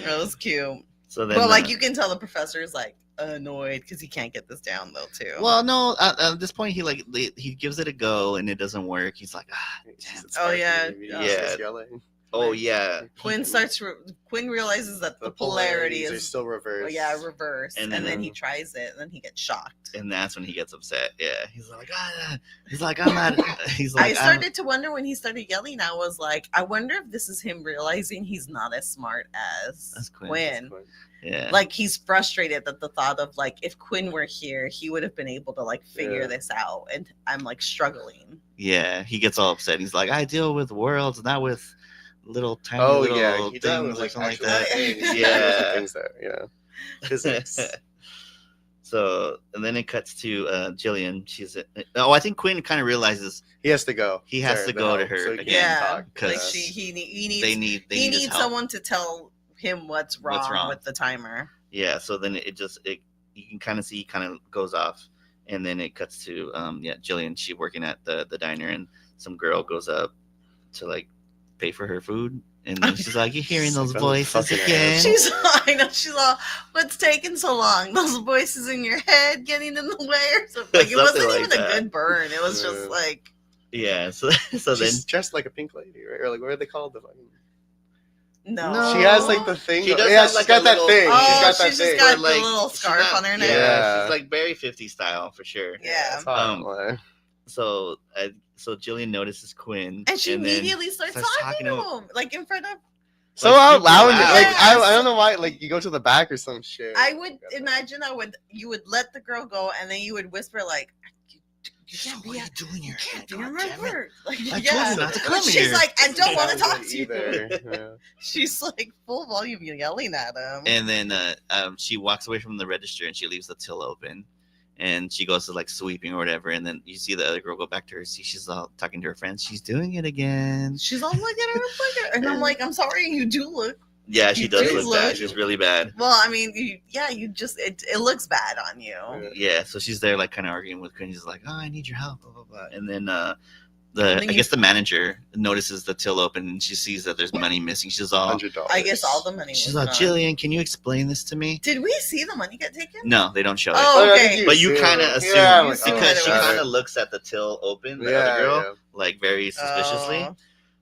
That was cute. So then, Well, like, you can tell the professor is like annoyed because he can't get this down though too. well, no, at this point he gives it a go and it doesn't work. He's like, damn. Oh, yeah. Yeah. Yelling. Oh yeah. Quinn realizes that the polarity polarities are is still reversed. reversed, and then he tries it, and then he gets shocked. And that's when he gets upset. Yeah, he's like, I'm not. He's like, I started to wonder when he started yelling. I was like, I wonder if this is him realizing he's not as smart as Quinn. Yeah. Like, he's frustrated that the thought of like, if Quinn were here, he would have been able to like figure this out, and I'm like struggling. Yeah, he gets all upset. He's like, I deal with worlds, not with little tiny little he things does, or something like actual that. things. Yeah. Things that, physics. So, and then it cuts to Gillian. I think Quinn kind of realizes he has to go. He has to go to her so he again. can Yeah, talk. like Because he needs they need help. someone to tell him what's wrong with the timer. Yeah, so then you can kind of see he kind of goes off, and then it cuts to Gillian. She working at the diner, and some girl goes up to like pay for her food, and then she's like, "You're hearing those voices again." She's all, what's taking so long? Those voices in your head getting in the way or something. Like, it wasn't Something even like a that. good burn. It was just like, yeah. So then She's dressed like a pink lady, right? Or like, what are they called? no. She has like the thing. She does yeah, have, she's like, got a that little- thing. Oh, she's got that she's thing. just got Or, like, the little she's scarf not- on her neck. Yeah. she's like very 50s style for sure. Yeah. That's hot. So Jillian notices Quinn, And she then immediately starts talking to him, like in front of. So Like, out super loud. loud. Like Yes. I don't know why. Like you go to the back or some shit. I would imagine you would let the girl go, and then you would whisper like, what are you doing here? can't do God my damn it. work. Like, I told you not to come She's here. like, I don't want to That talk would to you. either. Yeah. She's like full volume yelling at him. And then she walks away from the register and she leaves the till open, and she goes to like sweeping or whatever, and then you see the other girl go back to her seat. She's all talking to her friends. She's doing it again. She's all, look at her, look at her. And I'm like, I'm sorry, you do look. Yeah, she You does do look bad. look- She's really bad. Well, I mean, you just, it looks bad on you. Yeah, so she's there like kind of arguing with Quinn. She's like, "Oh, I need your help," blah blah blah. And then I guess the manager notices the till open and she sees that there's money missing. She's all, $100. I guess all the money was she's all, gone. Jillian, can you explain this to me? Did we see the money get taken? No, they don't show it. Oh, I okay. think But you see kind it. of assume Yeah, like, because she oh, kind of looks at the till open, the other girl, like very suspiciously. Oh.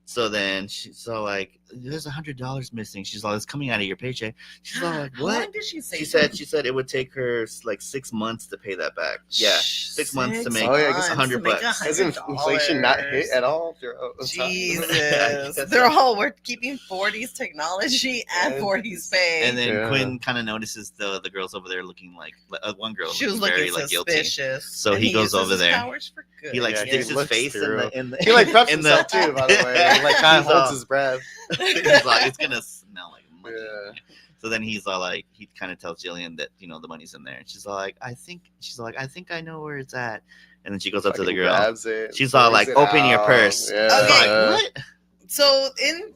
So then she's all like, "There's $100 missing." She's all, "It's coming out of your paycheck." She's all like, How long "What?" did she say? She said it would take her like 6 months to pay that back. Yeah, 6 months to make Oh, yeah, I guess $100. Has inflation not hit at all throughout the time? Jesus, That's they're right. all we're keeping 40s technology and 40s pay. And then Yeah. Quinn kind of notices the girls over there looking like one girl she was looking looking very like guilty. suspicious. So And he goes uses over his there. powers for good. He like Yeah, sticks he his looks face through. in the He like preps in himself too, by the way. He like kind of He's holds all- his breath. He's like, it's gonna smell like money. Yeah. So then he's all like, he kind of tells Jillian that the money's in there, and she's all like, I think I know where it's at. And then she goes up to the Fucking girl. grabs it, She's all like, pulls it "Open your out. purse." Yeah. She's Okay. like, what? So in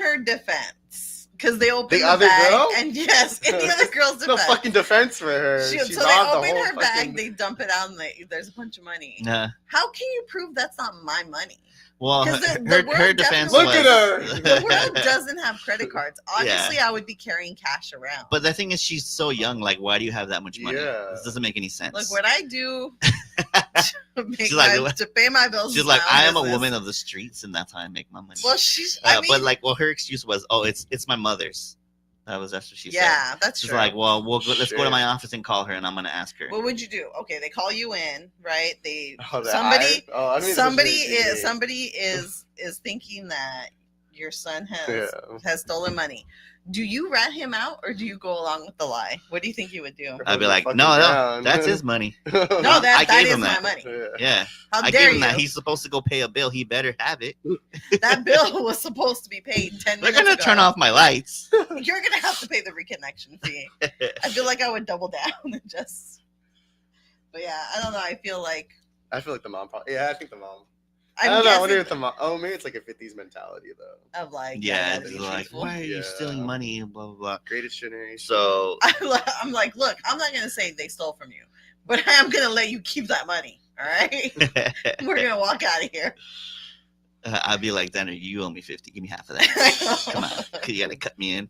her defense, because they open The the other bag, girl? and yes, in the other girl's No defense, fucking defense for her. so She's they on the open whole her bag, fucking- they dump it out, and there's a bunch of money. Nah. How can you prove that's not my money? Well, 'Cause her, the her, world her defense definitely- Look was, at her! The world doesn't have credit cards. Obviously, I would be carrying cash around. But the thing is, she's so young. Like, why do you have that much money? Yeah. This doesn't make any sense. Look what I do She's like- to pay my bills. She's is like, my I am a business. woman of the streets, and that's how I make my money. Well, she's. I mean, but like, well, her excuse was, "Oh, it's my mother's." That's what she said. yeah, that's She's true. like, "Well, let's go to Shit. my office and call her, and I'm gonna ask her." What would you do? Okay, they call you in, right? They Oh, the somebody eye? Oh, I mean, somebody it's is thinking that your son has Yeah. has stolen money. Do you rat him out or do you go along with the lie? What do you think you would do? I'd be like, Fucking "No, down. that's his money." No, I that gave is him my that. money. Yeah. Yeah, How I dare gave him you? that. He's supposed to go pay a bill. He better have it. That bill was supposed to be paid 10 They're minutes gonna ago. turn off my lights. You're gonna have to pay the reconnection fee. I feel like I would double down and just. But yeah, I don't know. I feel like I feel like the mom probably. Yeah, I think the mom. I don't know. I wonder if the mom. Maybe it's like a 50s mentality though. of like, Yeah, gotta it's be like, truthful. why are you Yeah. stealing money? Blah blah blah. Greatest generation. So I'm like, look, I'm not gonna say they stole from you, but I am gonna let you keep that money. All right, we're gonna walk out of here. I'd be like, Danner, you owe me 50. Give me half of that. Come on, you gotta cut me in.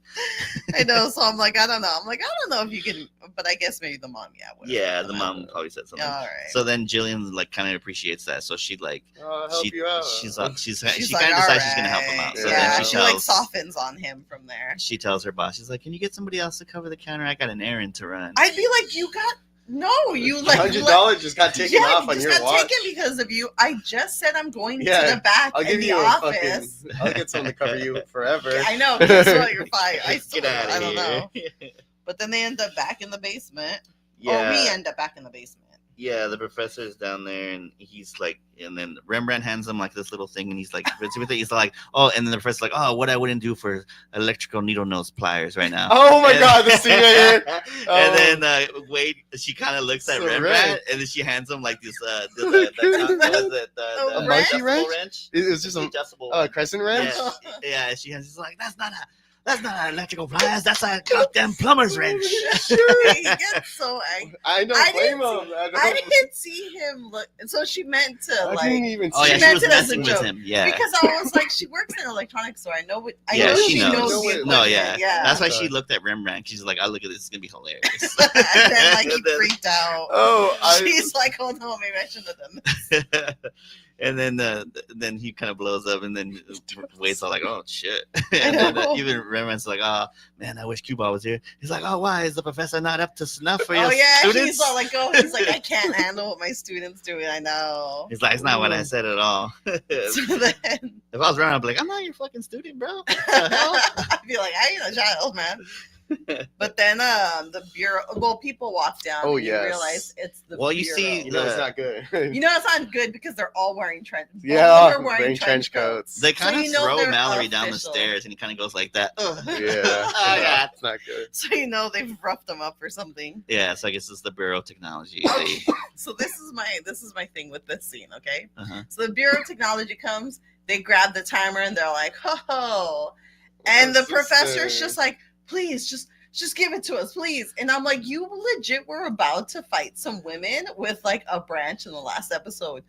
I know, so I'm like, I don't know. I'm like, I don't know if you can, but I guess maybe the mom, whatever. Yeah, the mom probably said something. All right. So then Jillian like kind of appreciates that, so she like I'll help you out. she She's kind of like, decides she's gonna help him out. So yeah, then she like softens on him from there. She tells her boss, she's like, "Can you get somebody else to cover the counter? I got an errand to run." I'd be like, you like $100 just got taken off on your watch. Got taken because of you. I just said I'm going to the back. I'll give you office. I'll get someone to cover you forever. I know. Guess what? You're fired. Get out of here. I don't know. But then they end up back in the basement. Yeah. Or we end up back in the basement. Yeah, the professor's down there, and he's like, and then Rembrandt hands him like this little thing, and he's like, he's like, oh, and then the professor's like, oh, what I wouldn't do for electrical needle nose pliers right now. Oh my god, the scene right here. And then Wade, she kind of looks at Rembrandt, and then she hands him like this, the monkey wrench. It was just adjustable a crescent wrench. Yeah, she's like, that's not an electrical pliers. That's a goddamn plumber's wrench. He gets so angry. I don't blame him. I didn't see him look. So she meant to I like. didn't even Oh yeah, she she meant was it as a messing with joke. him. Yeah, Because I was like, she works in an electronics store. I know what. I Yeah, know she she knows. knows. No, the wait, equipment. no, yeah. That's why Okay. she looked at Rembrandt. She's like, I look at this. It's gonna be hilarious. And then like he And then- freaked out. Oh, She's like, oh no, maybe I shouldn't have done this. And then he kind of blows up, and then Wade's all like, "Oh shit!" And then even Rembrandt's like, "Oh man, I wish Cuba was here." He's like, "Oh, why is the professor not up to snuff for your students?" He's all like, he's like, I can't handle what my students doing. I know. He's like, "It's not what I said at all." So then If I was around, I'd be like, "I'm not your fucking student, bro." What the hell? I'd be like, I ain't a child, man. But then the bureau, people walk down. Oh, and you yes. realize it's the Well, you bureau. see- You know it's not good. You know it's not good because they're all wearing trench. Yeah, they're wearing trench coats. They kind of you know throw they're Mallory down the official. stairs, and he kind of goes like that. Ugh. Yeah, Oh, yeah. it's not good. So you know they've roughed them up or something. Yeah, so I guess it's the Bureau of Technology. So this is my thing with this scene, okay? Uh-huh. So the Bureau of Technology comes, they grab the timer, and they're like, ho. And the professor's just like, please, just give it to us, please. And I'm like, you legit were about to fight some women with like a branch in the last episode.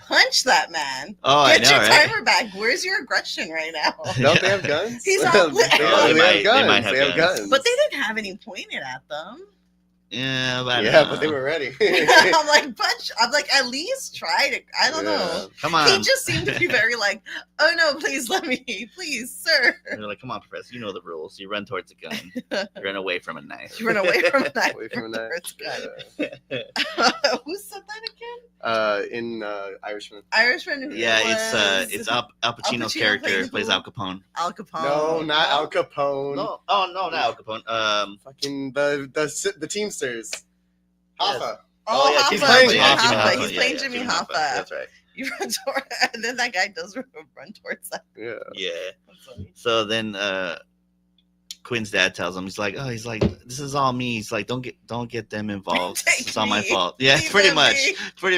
Punch that man. Oh, Get I know, your right? timer back. Where's your aggression right now? Don't they have guns? He's all- Oh, they might have They have guns. guns. But they didn't have any pointed at them. Yeah, but I don't Yeah, know. but they were ready. I'm like, punch. I'm like, at least try to. I don't know. Come on. He just seemed to be very like, oh no, please let me, please, sir. They're like, come on, Professor, you know the rules. You run towards a gun. You run away from a knife. You run away from a knife. Away from a knife. It's good. Who said that again? In Irishman. Irishman. Who Yeah, was it's Al Pacino's Pacino character played plays who? Al Capone. Al Capone. No, not Al Capone. No, oh no, not Al Capone. Fucking the Teamsters. Hoffa. Oh, yeah, Hoffa. he's playing Jimmy Jimmy Hoffa. Hoffa. He's playing Jimmy Hoffa. That's right. You run toward, and then that guy does run towards that. Yeah. Yeah. That's funny. So then Quinn's dad tells him, he's like, this is all me. He's like, don't get them involved. Take It's all my me. fault. Yeah, Leave pretty them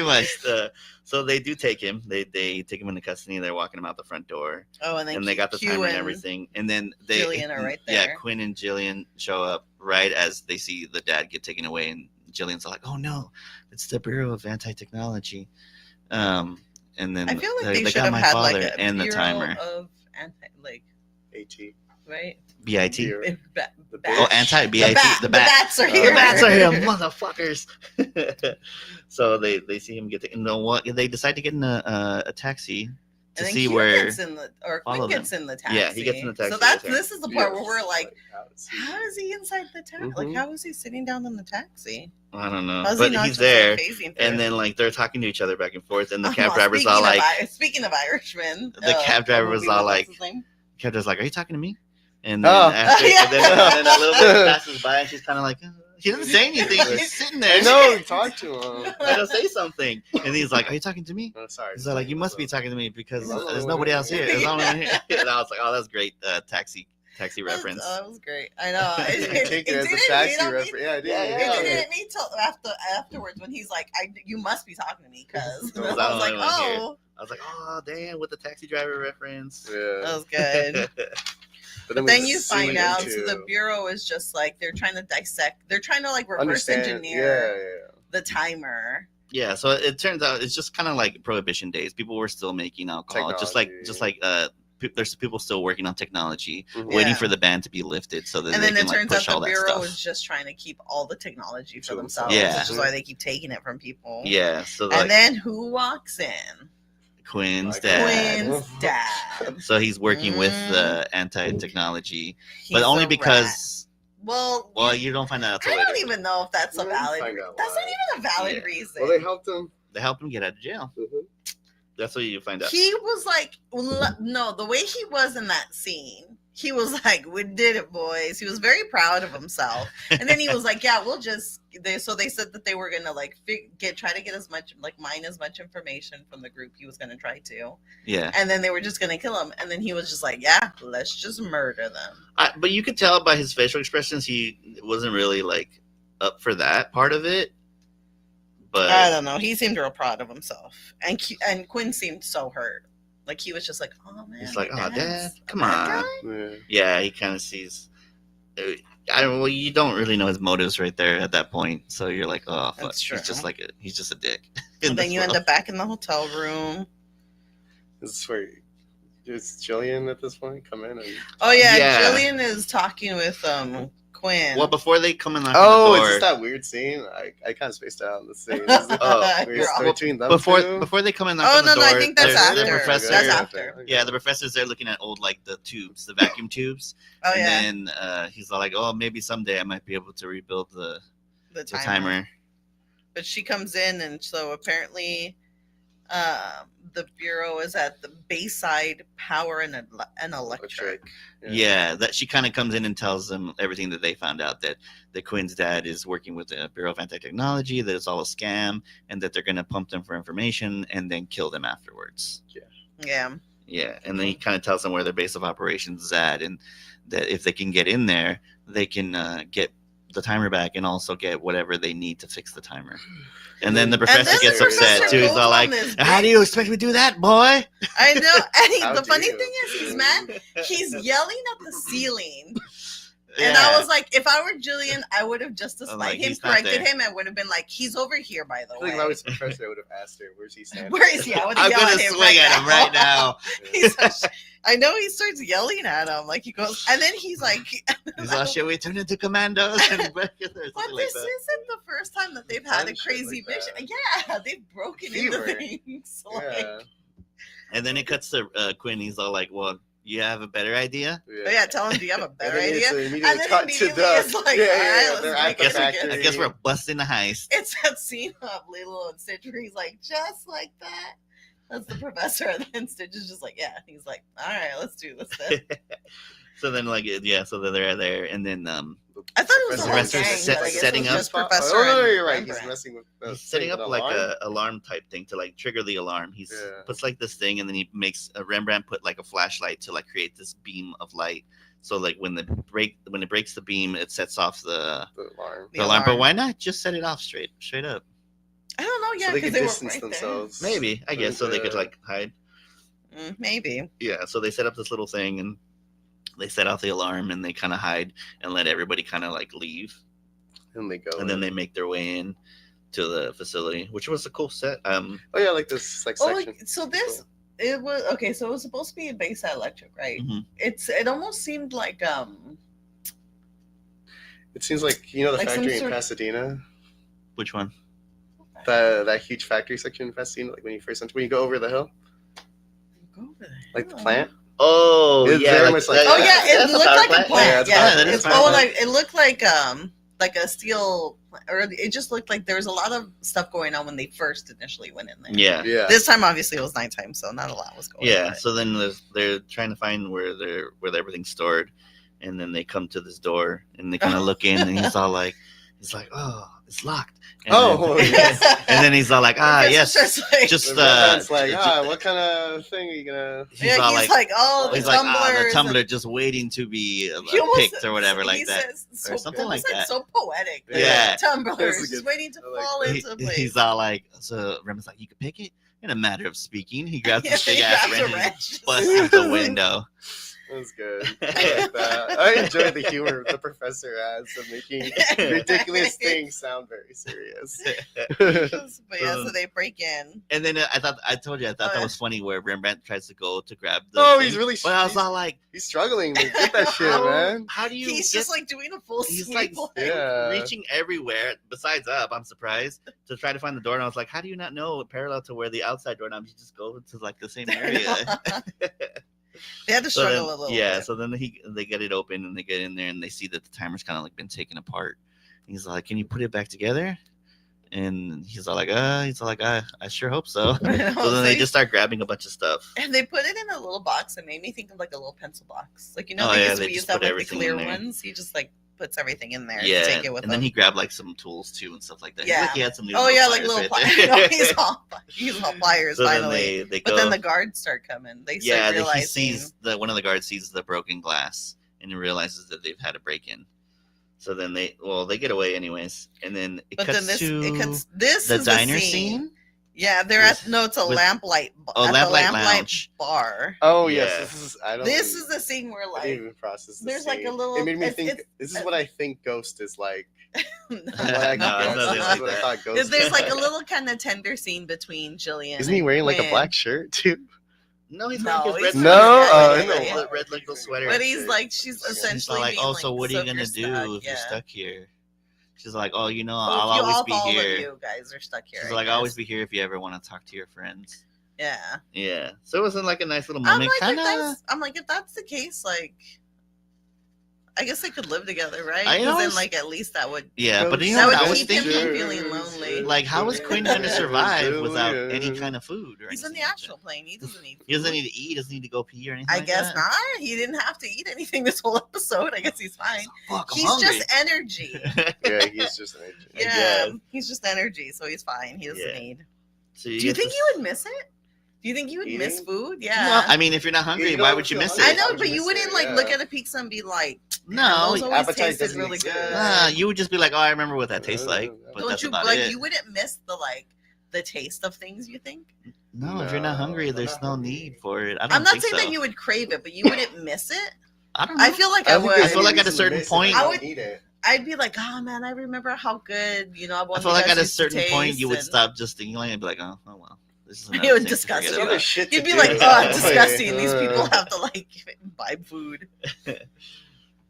much. be. So they do take him. They take him into custody. They're walking him out the front door, Oh, and then and they got the Q timer and everything. And then Gillian are right Yeah, there. Quinn and Gillian show up right as they see the dad get taken away, and Gillian's like, oh no, it's the Bureau of Anti-Technology. And then I feel like they should got have my had father like a and the Bureau timer. of anti, like, AT. right? BIT. Bureau. The Oh, anti-BIT. The bats are here. The bats are here, motherfuckers. So they see him get taken. You know what? They decide to get in a taxi to And then see Q where. gets in the, or follow Quinn gets in the taxi. Yeah, he gets in the taxi So that's with her. this is the part where we're like, how how is he inside the taxi? Like, Mhm. how is he sitting down in the taxi? I don't know, How's but he not he's just, like, there. phasing through And it? then like they're talking to each other back and forth, and the Oh, cab driver's all like, speaking of Irishmen, The cab driver was all like- what's his name? cab driver's like, are you talking to me? And then Oh. after, Yeah. and then a little bit passes by, and she's kind of like, he doesn't say anything. He's sitting there. I know, talk to him. I don't say something. And he's like, are you talking to me? Oh, sorry. He's like, you must be talking to me because There's there's nobody else here. There's only me here. And I was like, oh, that's great taxi reference. That was great. I know. Take it as a didn't taxi hit on me. reference. Yeah, I did. Yeah, It yeah. didn't hit me till afterwards when he's like, you must be talking to me because I Because was I don't like, know anyone here. oh. I was like, oh damn, with the taxi driver reference. That Yeah. was good. But Then we you zoom find out into the Bureau is just like they're trying to dissect. They're trying to like reverse understand. engineer Yeah. the timer. Yeah, so it turns out it's just kind of like prohibition days. People were still making alcohol, just like there's people still working on technology, Mhm. waiting Yeah. for the ban to be lifted, so that And they then can it like turns out push the all that Bureau is stuff. just trying to keep all the technology for To themselves, themselves. which is Yeah. why they keep taking it from people. Yeah, so like And then who walks in? Quinn's Like, dad. Quinn's dad. So he's working with Mm. anti-technology, He's but only a rat. because Well, you don't find out I until don't later. even know if that's a We'll valid. find out That's not why. even a valid Yeah. reason. Well, they helped him. They help him get out of jail. Mhm. That's what you find out. He was like, no, the way he was in that scene, he was like, "We did it, boys." He was very proud of himself, and then he was like, "Yeah, we'll just." So they said that they were gonna like try to get as much mine as much information from the group he was gonna try to, Yeah, and then they were just gonna kill him, and then he was just like, "Yeah, let's just murder them." but you could tell by his facial expressions he wasn't really like up for that part of it. But I don't know. He seemed real proud of himself, and Quinn seemed so hurt. Like he was just like, "Oh man," he's like, my "Oh, dad's Dad, a come bad on." guy?" Yeah. Yeah, he kind of sees. Well, you don't really know his motives right there at that point, so you're like, "Oh, fuck." That's true. He's just a dick. And then you end up back in the hotel room. This is where does Gillian at this point come in? And... Oh yeah, Yeah. Gillian is talking with Quinn. Well, before they come in, Oh, the is door, this that weird scene? I kind of spaced out on the scene. Oh, We're You're still off. between them before two? before they come in, Oh, on the no, door, I think that's the after. professor. That's after. Yeah, the professor's there looking at old like the tubes, the vacuum tubes. Oh and yeah, then he's like, "Oh, maybe someday I might be able to rebuild the the timer." But she comes in, and so apparently, the Bureau is at the Bayside Power and Electric. Yeah, that she kind of comes in and tells them everything that they found out, that the Quinn's dad is working with the Bureau of Anti-Technology, that it's all a scam, and that they're going to pump them for information and then kill them afterwards. Yeah. Yeah, and then he kind of tells them where their base of operations is at, and that if they can get in there, they can get the timer back and also get whatever they need to fix the timer. And then the professor then the gets upset professor too. He's goes all on like, this "How do big- you expect me to do that, boy?" I know. And How the do funny you? thing is, he's mad. He's yelling at the ceiling. Yeah. And I was like, if I were Gillian, I would have just I'm despite like, him, he's not corrected there. him, and would have been like, he's over here, by the I think if way. I was the professor, I would have asked her, where's he standing? Where is he? I would I'm have gonna yelled at him swing at him right now. He's such, I know he starts yelling at him, like he goes, and then he's like, He's all, "Should we turn into commandos?" And but something this like that. isn't the first time that they've had a Done shit crazy like mission. that. Yeah, they've broken Fever. into things. Like, Yeah. And then it cuts to Quinn. He's all like, "Well, you have a better idea?" oh yeah, tell him, do you have a better And then idea? it's immediately And then cut immediately to the it's like, yeah, all right, yeah, let's they're make at the it again. factory. I guess we're busting the heist. It's that scene of Lilo and Stitch where he's like, just like that. That's the professor, and then Stitch is just like, yeah. He's like, all right, let's do this then. So then, like, yeah, so then they're there, and then I thought it was the whole Professor gang, set- but I guess setting it was up- just Professor. Oh, no, and you're right. He's Rembrandt. messing with he's setting up with like alarm. a alarm type thing to like trigger the alarm. He's Yeah. puts like this thing, and then he makes Rembrandt put like a flashlight to like create this beam of light. So like when it breaks the beam, it sets off the the alarm. The alarm. But alarm. why not just set it off straight up? I don't know, yeah, so they because could they, distance were right themselves. Maybe, I guess, so they could Yeah. like hide. there. Maybe. Yeah, so they set up this little thing, and they set off the alarm, and they kind of hide and let everybody kind of like leave, And they go. and then they make their way in to the facility, which was a cool set. Oh yeah, like this like Oh, section. so this it was okay. So it was supposed to be a Bayside Electric, right? Mhm. It almost seemed like It seems like the Like some factory in sort of- Pasadena. Which one? That huge factory section in Pasadena, like when you go over the hill, Go over there. like the plant. Oh, It's yeah. very much like Oh that. yeah, it that's looked power like a plant. plant. Yeah, Yeah, that is it's power oh plant. like it looked like a steel, or it just looked like there was a lot of stuff going on when they first initially went in there. Yeah. Yeah. This time, obviously, it was nighttime, so not a lot was going on. Yeah, but- so then they're trying to find where everything's stored, and then they come to this door, and they kind of look in, and he's like, "Oh, it's locked." And Oh, then, yes. and then he's all like, "Ah, It's yes, just like- just It's like, ju- what kind of thing are you gonna? He's all he's like, like, oh, the he's like, tumblers. the tumbler just waiting to be He almost- picked or whatever, like he that." says, so, Or something like almost that. So poetic. Yeah. Tumblers That's a just good- waiting to I like fall that. into place. He's all like, so Remy's like, "You could pick it." In a matter of speaking, he grabs Yeah, this big he ass grabs a wrench and wrench. he busts through the window. That was good. I like that. I enjoy the humor the professor has of making ridiculous things sound very serious. But yeah, so they break in. And then I told you, I thought Oh, that yeah. was funny where Rembrandt tries to go to grab the. Oh, thing, he's really. But I was all like, He's struggling to get that shit, how, man. how do you? He's get, just like doing a full he's sweep. like Yeah. reaching everywhere besides up. I'm surprised to try to find the door, and I was like, how do you not know parallel to where the outside doorknob? You just go to like the same area. They had to So struggle then, a little yeah, bit. so then they get it open and they get in there and they see that the timer's kind of like been taken apart. He's like, "Can you put it back together?" And he's all like, I sure hope so." So then they just start grabbing a bunch of stuff. And they put it in a little box. It made me think of like a little pencil box. Like, you know, Oh, yeah, we they used just to have put like the everything clear in there. ones. He just like puts everything in there to Yeah, take it with and him. then he grabbed like some tools too and stuff like that. Yeah. Like he had some new Oh yeah, like little pliers pliers. right there. He's all pliers So finally. then they But go. then the guards start coming. They start Yeah, realizing. he sees one of the guards sees the broken glass and he realizes that they've had a break in. So then they get away anyways, and then it But cuts then to this the is diner the scene. Yeah, they're at it's a with- lamplight. Oh, at Lamplight the lamplight Lounge. bar. Oh yes, Yeah. This is the scene where I like didn't even process this there's like a scene. little. It made me it's- think. it's- This is what I think Ghost is like. no. No, it's nothing This like is what I that. thought Ghost. There's was like a little kind of tender scene between Gillian. Isn't he and wearing like a Quinn. black shirt too? No, he's No, wearing his he's red. No? Oh, red, I know. red, red little sweater. But he's like, she's She's essentially like, being oh, like, so what are you "So gonna you're do stuck, if you're yeah. stuck here? She's like, oh, you know, Well, I'll if you always be all of here. you guys are stuck here. She's I like, I'll always guess. be here if you ever want to talk to your friends. Yeah. Yeah. So it wasn't like a nice little I'm moment. like, Kind of. if that's the case, like, I guess they could live together, right? I Because then, always- like, at least that would. Yeah, but you That know would what I was keep him thinking? from feeling lonely. Like, how is Quinn going to survive without any kind of food? Or He's in anything the like that? astral plane. He doesn't need. He doesn't food. need to eat. Doesn't need to go pee or anything. I like guess that. not. He didn't have to eat anything this whole episode. I guess he's fine. Fuck, I'm He's hungry. just energy. Yeah, he's just an agent. Yeah, guess. he's just energy, so he's fine. He doesn't Yeah. need. So Do you get think this- you would miss it? Do you think you would miss Eating? food? No, Yeah. I mean, if you're not hungry, You why don't would you feel miss hungry. it? I know, would but you you miss wouldn't it? like Yeah. look at a pizza and be like, No, those always appetite tasted doesn't really exist. good. Nah, you would just be like, oh, I remember what that tastes like. But Don't that's you about like? it. You wouldn't miss the taste of things. You think? No, if you're not No, hungry, I'm there's not no hungry. need for it. I don't I'm not think saying so. that you would crave it, but you wouldn't miss it. I don't know. I feel like I don't think would. there's I feel any like at a reason to certain miss it point- if you I don't would- eat it. I'd be like, oh man, I remember how good, I what feel you like guys at a used to certain point, you would taste, stop just thinking like, and be like, oh well, this is You another would thing to discuss forget it. There's about. other shit to You'd be do. like, oh, disgusting. These Wait, people have to like imbibe food.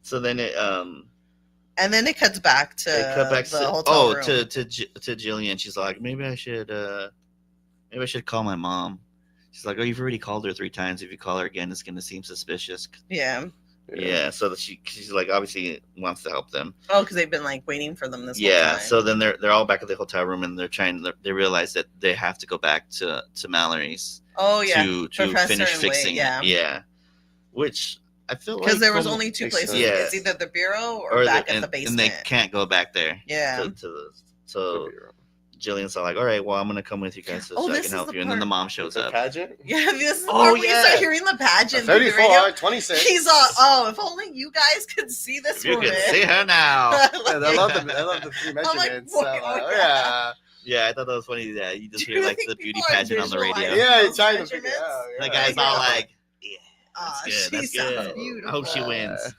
So then it And then it cuts back to it cut back the to hotel room. to Jillian. She's like, maybe I should call my mom. She's like, oh, you've already called her 3 times. If you call her again, it's gonna seem suspicious. Yeah. Yeah, so that she's like obviously wants to help them. Oh, because they've been like waiting for them this whole Yeah, time. so then they're all back at the hotel room and they realize that they have to go back to Mallory's oh yeah, to Professor finish and Wade, fixing yeah. it. Yeah, which I feel like because there was from- only 2 makes places. sense. Yeah. It's either the bureau or back at the basement. and they can't go back there. Yeah. So Jillian's all like, all right, well, I'm gonna come with you guys so Oh, I this can is help the you. And then the part- mom shows It's a up. pageant? Yeah, this is the Oh, part where you yeah. start hearing the pageant. through the 34, radio. 26. He's all, oh, if only you guys could see this If you woman. can see her now. Yeah, I love the 3 I'm like, measurements. boy, Oh, oh, yeah. Yeah, I thought that was funny that you just Do hear you like think the beauty people are pageant on the radio. visualizing Yeah, you're those trying to figure it measurements? out. The yeah. guy's all like, yeah, Ah, that's she good. That's sounds good. beautiful. I hope she wins.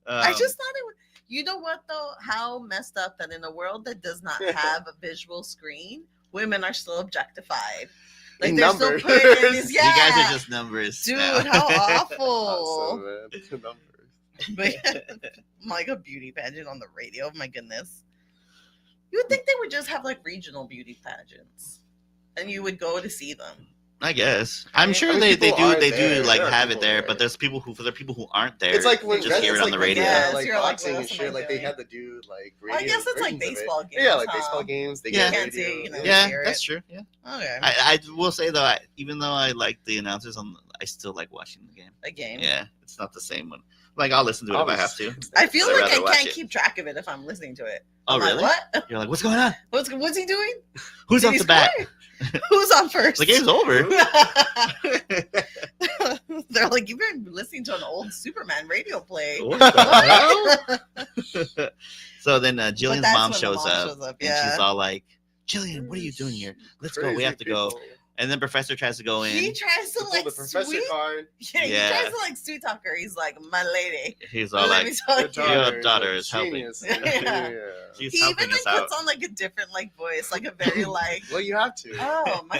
I just thought it was, you know what though? How messed up that in a world that does not have a visual screen, women are still objectified. Like In they're still numbers. put in this, yeah. You guys are just numbers. Dude, now. how awful. Awesome, man. The numbers. But like a beauty pageant on the radio. My goodness. You would think they would just have like regional beauty pageants. And you would go to see them. I guess. I'm Right? sure I mean, they people do are they there. do like There are have it people there, there. but there's people who aren't there. It's like when just hear it on the radio. Yeah, like you're like, boxing what and else am shit. I Like they doing? had to do like Well, I radio guess it's like versions of it. baseball games. Yeah, like huh? baseball games. They You get can't radio. see, you know. Yeah, hear that's it. true. Yeah, Okay. I will say though, even though I like the announcers, I still like watching the game. A game. Yeah, it's not the same one. Like I'll listen to it if I have to. I feel I'd like rather I watch can't it. keep track of it if I'm listening to it. Oh I'm like, really? what? You're like, what's going on? What's he doing? Who's Did off he the bat? score? Who's on first? The game's over. They're like, you've been listening to an old Superman radio play. What the hell? So then Jillian's But that's mom when the shows mom up, shows up, and yeah. she's all like, Jillian, what are you doing here? Let's go. We have to go. And then Professor tries to go in. He tries to Pull like the professor sweet. card. Yeah, he Yeah. tries to like sweet talk her. He's like, my lady. He's all Let like, me tell Your you. daughter a is helping. genius. Yeah. she's He even helping us like out. puts on like a different like voice, like a very like, Well, you have to. oh my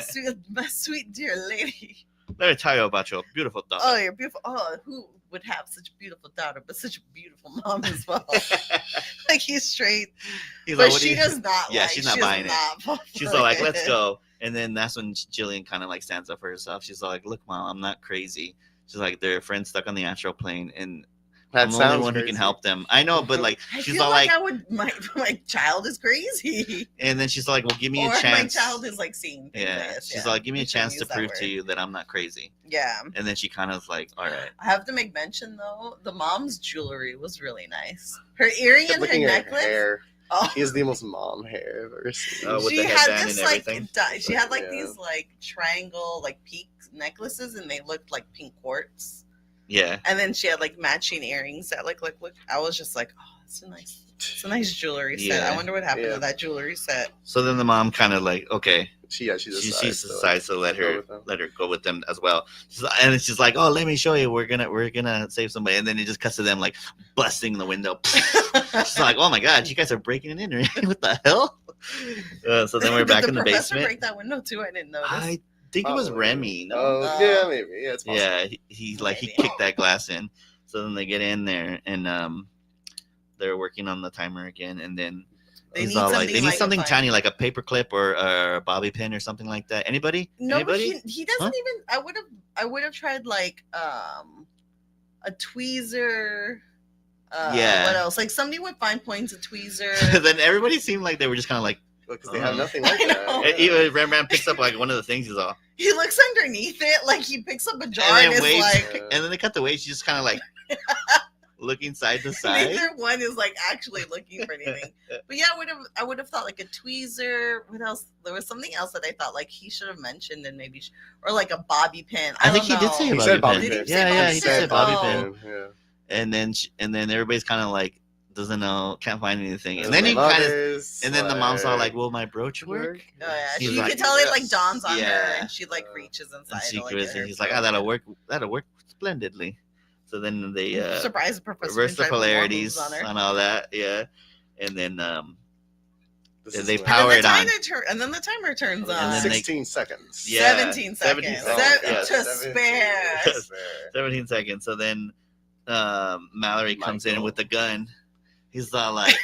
sweet dear lady. Let me tell you about your beautiful daughter. Oh, you're beautiful. Oh, who would have such a beautiful daughter, but such a beautiful mom as well? Like he's straight, He's but like, what do she you- does not. Yeah, like, she's not she is buying it. not for She's all like, it. let's go. And then that's when Gillian kind of like stands up for herself. She's all like, look, Mom, I'm not crazy. She's like, their friend's stuck on the astral plane, and That I'm the only sounds one who can crazy. help them. I know, but like, I she's feel all like, like, I would. My child is crazy, and then she's like, well, give me or a chance. my child is like seeing things. I Yeah, guess, she's yeah. like, give me a We shouldn't chance to use that prove to word. you that I'm not crazy. Yeah, And then she kind of like, all right. I have to make mention though. The mom's jewelry was really nice. Her earring Kept and her looking at necklace. hair. Oh, He has the most mom hair I've ever seen. Oh, with she the had headband this and like everything? she had like Yeah. these like triangle like peak necklaces, and they looked like pink quartz. Yeah. And then she had like matching earrings that like look. I was just like, oh, it's a nice jewelry set. Yeah. I wonder what happened Yeah. to that jewelry set. So then the mom kind of like, okay, She she decides, decides to let go her with them. go with them as well. And she's like, oh, let me show you. We're gonna save somebody. And then it just cuts to them like busting the window. She's like, oh my god, you guys are breaking it in. Right? What the hell? So then we're Did back the in the professor basement. break that window too? I didn't notice. I think it was Probably. Remy. No. Oh, yeah, maybe. Yeah, it's possible. Yeah, he like he Maybe. kicked that glass in. So then they get in there and they're working on the timer again, and then They he's need all like, something they need something magnifying. tiny like a paper clip or a bobby pin or something like that. Anybody? No, but Anybody? he doesn't Huh? even. I would have tried like a tweezer. Yeah. What else? Like somebody with fine points, a tweezer. Then everybody seemed like they were just kind of like, Because they have nothing I like that. know. Yeah. even Rembrandt picks up like one of the things. He's all, He looks underneath it, like he picks up a jar and and, then is waves, like. and then they cut the way. She's just kind of like looking side to side. Neither one is like actually looking for anything. But yeah, I would have thought like a tweezer. What else? There was something else that I thought like he should have mentioned, and maybe or like a bobby pin. I think don't he did say know. a He bobby said bobby pin. pin. Did he Yeah, say yeah, bobby he pin? said bobby Oh. pin. Yeah. And then everybody's kind of like doesn't know, can't find anything. And His then he kind of, mother's and then the mom's all like, like, "Will my brooch work?" Oh yeah, He's you like, could tell it like yes. dawns on her, Yeah. and she like reaches And inside. she to, like, goes, get and her he's like, phone. "Oh, that'll work splendidly." So then they Surprise the professor. reverse the can try to do more polarities moves on her. and all that, yeah. And then This and is they like power it on. And then the timer turns And on. then they- 16 seconds. Yeah. 17 17 seconds. seconds, Seven yes. to 17 spare. to spare. 17 seconds. So then Mallory comes in Michael. with the gun. He's all like,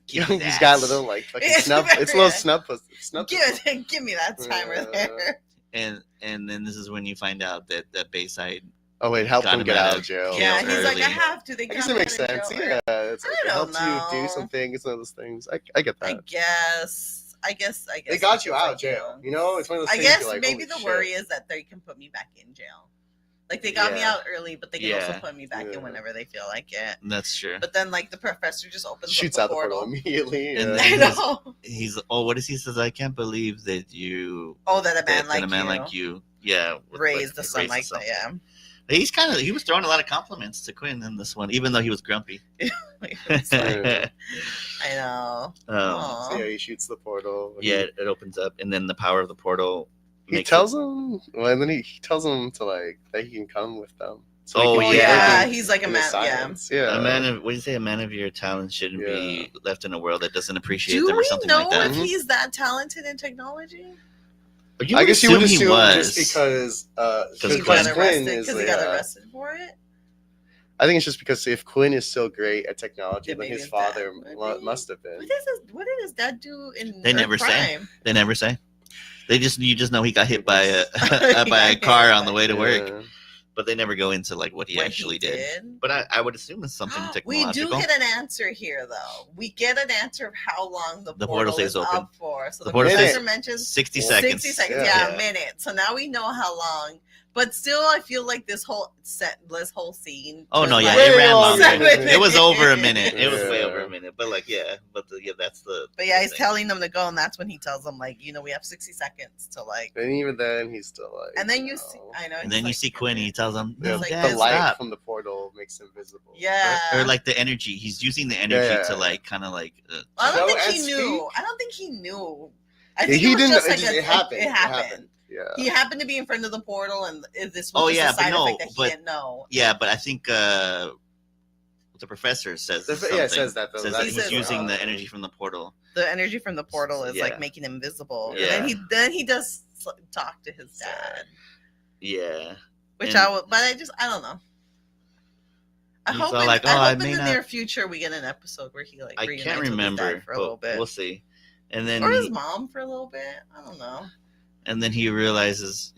"Give me He's that." got little like fucking It's snub. It's a very- little snub. Give me that timer there. and then this is when you find out that Bayside. Oh wait, help Got him him get out out of of jail. Yeah, jail he's like, I early. have to. They I got guess me it makes out of sense. jail. Yeah, it's like I it don't helps you do know. something. It's one of those things. I get I that. guess. They got you out of jail. You know, it's one of those I things. guess you're like, maybe holy the shit. worry is that they can put me back in jail. Like they got me Yeah. out early, but they can also Yeah. put me back Yeah. in whenever they feel like it. That's true. But then, like the professor just opens Shoots up out the portal immediately. And Yeah. then- I know. He's what is he says? I can't believe that you Oh, that a man that like a man you like you, yeah, would, raised like, the son raise like son. that. Yeah. He was throwing a lot of compliments to Quinn in this one, even though he was grumpy. It's like, Yeah. I know. Um, So yeah, he shoots the portal. yeah, it opens up, and then the power of the portal. He makes tells him. Well, and then he tells him to like that he can come with them. So he Oh, can Oh keep yeah, working he's like a in the man. Yeah. science. Yeah. a man of what do you say? A man of your talent shouldn't be left in a world that doesn't appreciate Do them or we something know like that. if he's that talented in technology? But I guess you would he assume was. just because Because He Quinn. got Quinn arrested is because he got yeah. arrested for it. I think it's just because if Quinn is so great at technology, Then then maybe his his father dad would be. must have been. What did his dad do in? They Earth never say. Prime? They never say. You just know he got hit by a He by a got car hit on the by- way to work, Yeah. but they never go into like what he What actually did. did. But I would assume it's something We technological. do get an answer here, though. We get an answer of how long the The portal portal stays is open. up for. So The the portal stays- professor mentions 60 Well, seconds. 60 seconds. Yeah. Yeah, a minute. So now we know how long. But still, I feel like this whole scene. Oh was no, yeah, like it ran longer. 7 It was over a minutes. minute. It was way Yeah. over a minute. But like, yeah, that's the. But yeah, he's thing. telling them to go, and that's when he tells them, like, we have 60 seconds to like. And even then, he's still like. And then you no. see, I know. And he's then you like, see Quinn, and he tells them, Yeah, "No, like, Dad, the light stop." from the portal makes him visible. Yeah. Or like the energy. He's using the energy Yeah. to like kind of like. I don't Show think and he speak? knew. I don't think he knew. I Yeah, think he it was didn't. just It, like just, it happened. It happened. Yeah. He happened to be in front of the portal, and this was just a but side no, effect that he but- didn't know. Yeah, but I think the professor says something. Yeah, it says that, though. Says That that he he's says, using the energy from the portal. The energy from the portal is Yeah. like making him visible. Yeah. And then he does talk to his dad, Yeah. which And- I don't know. I He's hope, all in, like, I "Oh, I hope may in the not-" near future we get an episode where he like I reunites can't with his remember dad for a little bit, We'll see. And then or his mom for a little bit. I don't know. and then he realizes,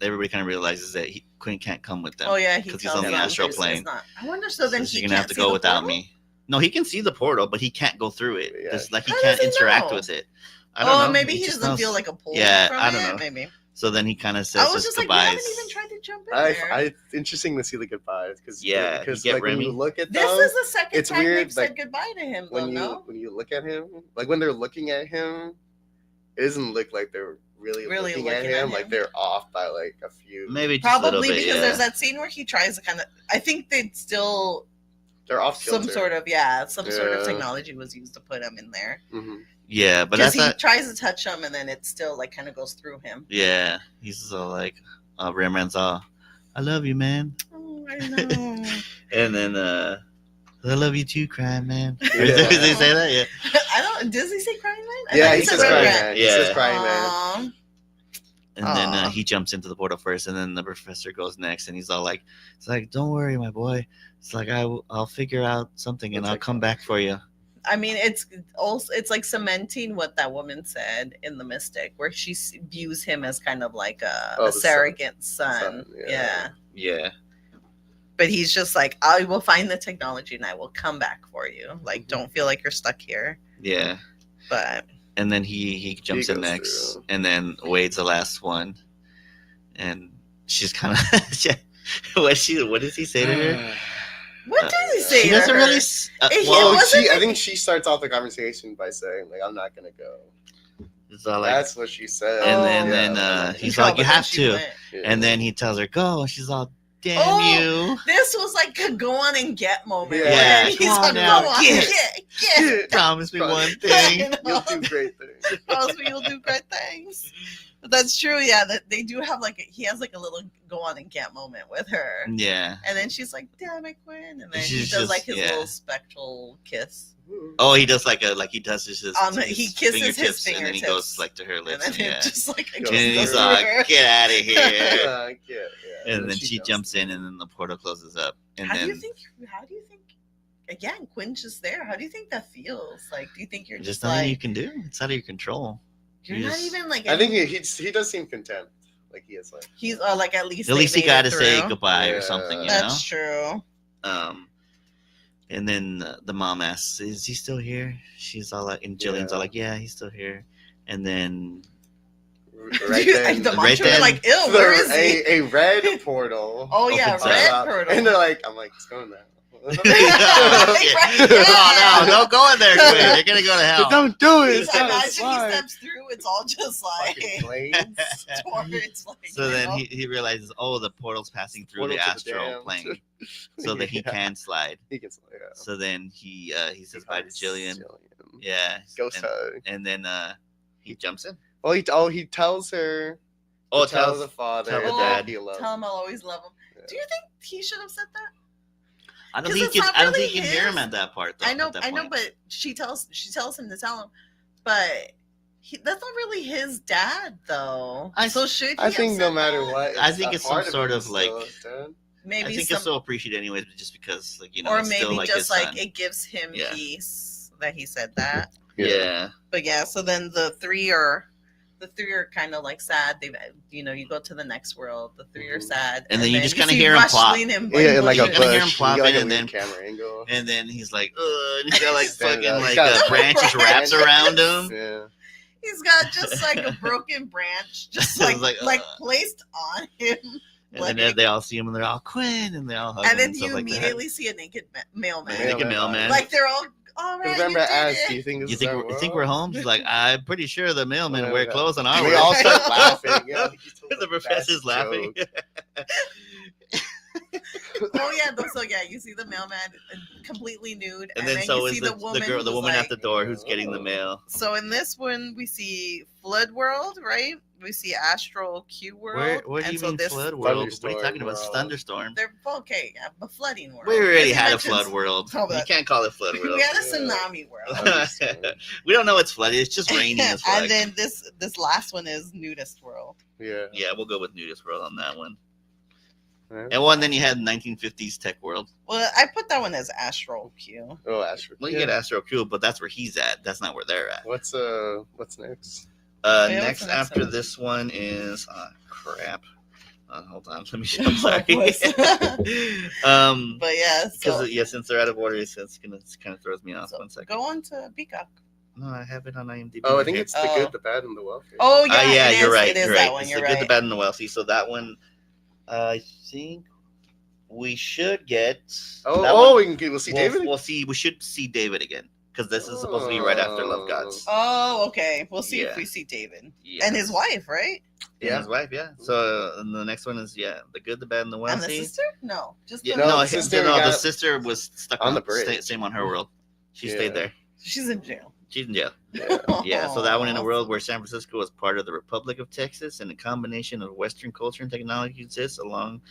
everybody kind of realizes that Quinn can't come with them. Oh yeah, he 'cause he's tells on the them astral it's plane. not. I wonder. So then Says, he you're can't gonna have to see go the without portal? me. No, he can see the portal, but he can't go through it. Yeah. There's, like, he How can't does he interact know? with it. I don't know. Maybe he just doesn't knows. feel like a pull. Yeah, from I don't it, know. Maybe. So then he kind of says I was his just like, we goodbyes. haven't even tried to jump in there. It's interesting to see the goodbyes because Yeah, you because get like when Remy? you look at This them, is the second it's time weird, they've said like, goodbye to him, though. when you No, when you look at him, like when they're looking at him, it doesn't look like they're really looking at him. Like they're off by like a few. Maybe just a little probably bit, because yeah. there's that scene where he tries to kind of. I think they'd still They're off some kilter. sort of sort of Yeah. technology was used to put him in there. Mm-hmm. Yeah, but Because that's he not. tries to touch him and then it still like kind of goes through him. Yeah, he's all like, Rembrandt all, I love you, man. Oh, I know. And then, I love you too, crying man. Yeah. Did they say that? Yeah. I don't. Does he say crying man? I Yeah, thought he says Rembrandt. crying man. He Yeah. says crying man. Aw. And then Aw. he jumps into the portal first, and then the professor goes next, and he's all like, "It's like, don't worry, my boy. It's like I'll figure out something, and It's I'll like- come back for you." I mean, it's also like cementing what that woman said in The Mystic, where she views him as kind of like a Oh, the surrogate son. son, Yeah. yeah. Yeah, But he's just like, I will find the technology and I will come back for you. Like, Mhm. don't feel like you're stuck here. yeah. But And then he jumps in goes next, through. and then Wade's the last one, and she's kind of what does he say to her? what does he say? She to doesn't her? really. It Well, wasn't I think she starts off the conversation by saying like, "I'm not gonna go." it's all like, That's what she said. and Oh. then he's No, like, "You but then have she to," went. Yeah. and then he tells her, "Go," and she's all, "Damn Oh, you." This was like a go on and get moment. Yeah. where he's Come on like, now, go on, get. get. Promise me one I thing. know. You'll do great things. Promise me you'll do great things. But that's true. Yeah, that they do have like he has like a little go on and get moment with her, Yeah. and then she's like, "Damn it, Quinn," and then he She's does just- like his yeah. little spectral kiss, Oh, he does he does his he kisses his and then he fingertips. goes like to her and lips, then and, it yeah. just like And goes And he's through like, her. "Get out of here!" Yeah. And then she jumps in, and then the portal closes up, and How then do you think? Again, Quinn's just there. How do you think that feels? Like, do you think you're there's just nothing like you can do. It's out of your control. you're you not just- even like? I think he does seem content. Like he is like. he's like at least At least he made got it to say through. goodbye or Yeah. something, you That's true. know. And then the mom asks, "Is he still here?" She's all like, and Jillian's all like, "Yeah, he's still here." And then Right Dude, then, the right mantra then- like, "Ew, where is he?" a red portal. Oh yeah, opens red up, portal. And they're like, I'm like, it's going there. Oh, no, don't go in there, Quinn. You're gonna go to hell. Don't do it. He's, It's I not a imagine he slide. steps through. It's all just Fucking like planes. towards like. So you then know? he realizes, oh, the portal's passing through Portal the to the astral damned. plane, so that he Yeah. can slide. He can slide. Yeah. So then he says bye to Jillian. Yeah. Ghost and, hug. and then he jumps in. Well, he tells her. Oh, to tell tells the father tell the that dad. he loves. Tell him I'll always love him. Yeah. Do you think he should have said that? I don't 'Cause think it's you can. not I don't really think you can hear him his. at that part. Though, I know, at that I know, point. but she tells him to tell him, but that's not really his dad though. So should he I think have no said matter that? what, I think a it's some part sort him of, is like- still his dad. Maybe I think some, he'll still appreciate it anyways, but just because, like, you know, or it's maybe still like just his like son. it gives him Yeah. peace that he said that. Yeah. But yeah, so then the three are kind of like sad. They, you go to the next world. The three are Mhm. sad, And then you just kinda see hear him plop. Rushling and Yeah, like a You kinda hear him bush. You plopping got like a and weird then- camera angle. And then he's like, ugh, and he's got like Stand fucking up. like He's got a branches wrapped branch. around him. Yeah. He's got just like a broken branch, just It's like like, placed on him. And then they all see him and they're all Quinn and they all hug And him then and stuff you like that. immediately see a naked mailman. The naked mailman. Like they're all right. Remember, you did asked, it. do you think this You is think our you think we're world? home? She's like, I'm pretty sure the mailmen Yeah, wear yeah. clothes on our We world. all start laughing. Yeah, like, he's told The the professor's best laughing. joke. Oh yeah, so yeah, you see the mailman completely nude, And then so you is see the girl, the who's woman like- at the door who's getting the mail. So in this one, we see Flood World, right? we see astral Q world. Where do and you so mean this, flood world? What are you Thunderstorm talking about? world. Thunderstorm. They're okay, a flooding world. We already As he had a mentions- flood world. Oh, You but- can't call it flood world. We had a Yeah. tsunami world. Thunderstorm. We don't know it's flooded. It's just raining as fuck. And then this last one is nudist world. Yeah. Yeah, we'll go with nudist world on that one. Right. And one, then you had 1950s tech world. Well, I put that one as astral Q. Oh, Astro. Well, you get Astro Cool, but that's where he's at. That's not where they're at. What's next? yeah, what's Next the next after one? this one is crap. Hold on, let me. I'm sorry. But yeah, so, Because since they're out of order, it's kind of throws me off. so 1 second. go on to Peacock. No, I have it on IMDb. Oh, I right think here. it's the good, the bad, and the wealthy. Oh yeah, yeah, it you're is, right. It is you're that right. one. It's You're the right. good, the bad, and the wealthy. So that one, I think we should get. that one- we'll see David. We'll see. We should see David again because this is supposed to be right after Love Gods. Oh, okay. We'll see Yeah. if we see David Yeah. and his wife, right? And his wife. Yeah. So and the next one is the good, the bad, and the And the wealthy. sister? No, just Yeah, the no, the the sister the got sister was stuck on on the bridge. Same on her world. She Yeah. stayed there. She's in jail. She's in jail. Yeah. Yeah, so that one in a Aw. world where San Francisco was part of the Republic of Texas and a combination of Western culture and technology exists along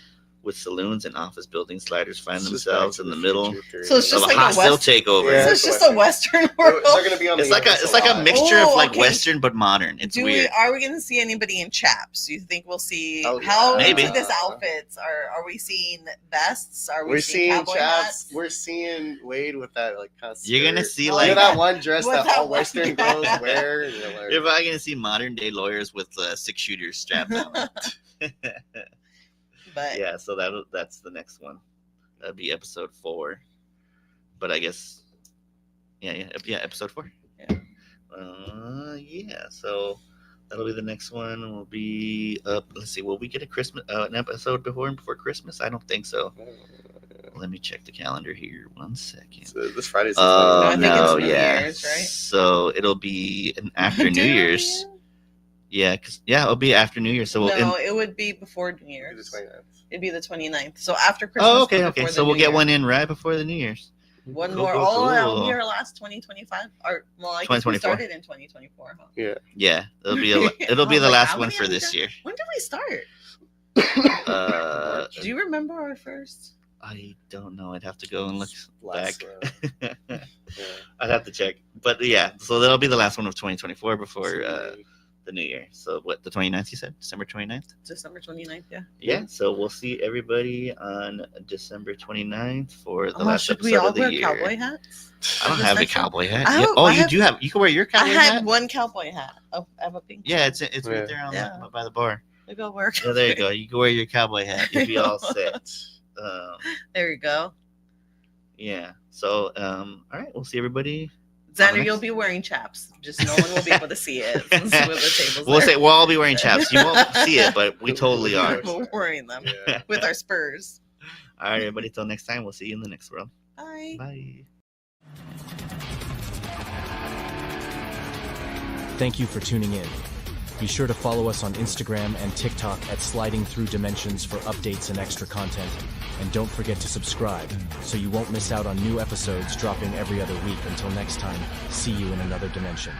with saloons and office building. Sliders find It's just themselves Back in to the middle Future So it's of just a like a hostile West- takeover. Yeah. So it's just a Western world. They're gonna be on It's the like a Universal it's like a line. mixture of Oh, like okay. Western but modern. It's weird. Are we going to see anybody in chaps? Do you think we'll see Oh, how yeah. into Maybe. this outfits? Are we seeing vests? Are we We're seeing seeing cowboy chaps. hats? We're seeing Wade with that like constant. You're gonna see Oh, You know like yeah. that one dress With that that all one Western guy. girls wear. And you're like, you're probably gonna see modern day lawyers with 6-shooters strapped on them. But Yeah, so that's the next one. That'd be episode 4. But I guess, yeah, episode 4. Yeah. Yeah. So that'll be the next one. Will be up. Let's see. Will we get an episode before Christmas? I don't think so. Let me check the calendar here. 1 second. So this Friday's the Oh I think no, it's New yeah. Year's, right? So it'll be after New Year's. Yeah, it'll be after New Year's. So No, it would be before New Year's. the 29th. It'd be the 29th. So after Christmas. oh, but okay. before the So we'll New get Year. one in right before the New Year's. One Cool, more. cool, Oh, that'll cool. be our last 2025. Or well, I guess we 2024. started in 2024. Huh? Yeah, it'll be it'll be Oh, the like, last how one many for have we this done? year. When did we start? Uh, Do you remember our first? I don't know. I'd have to go and look Last, back. yeah. I'd have to check. But yeah, so that'll be the last one of 2024 before So, the New Year. So what, the 29th you said? December 29th? December 29th, yeah. Yeah, so we'll see everybody on December 29th for the Oh, last should episode we all of the wear year. cowboy hats? I don't Just have a next one? cowboy hat. I Yeah. have- Oh, I you have- do have. You can wear your I cowboy had hat. one cowboy hat. Oh, I have a pink. Yeah, it's right Yeah. there on Yeah. by the bar. I go work. Yeah, there you go. You can wear your cowboy hat. You'll be all set. There you go. Yeah. So, all right. We'll see everybody. Xander, next- you'll be wearing chaps. Just no one will be able to see it. Since we're the tables We'll there. say we'll all be wearing chaps. You won't see it, but we totally are. We're wearing them Yeah. with our spurs. All right, everybody. Till next time. We'll see you in the next world. Bye. Bye. Thank you for tuning in. Be sure to follow us on Instagram and TikTok at Sliding Through Dimensions for updates and extra content. And don't forget to subscribe so you won't miss out on new episodes dropping every other week. Until next time, see you in another dimension.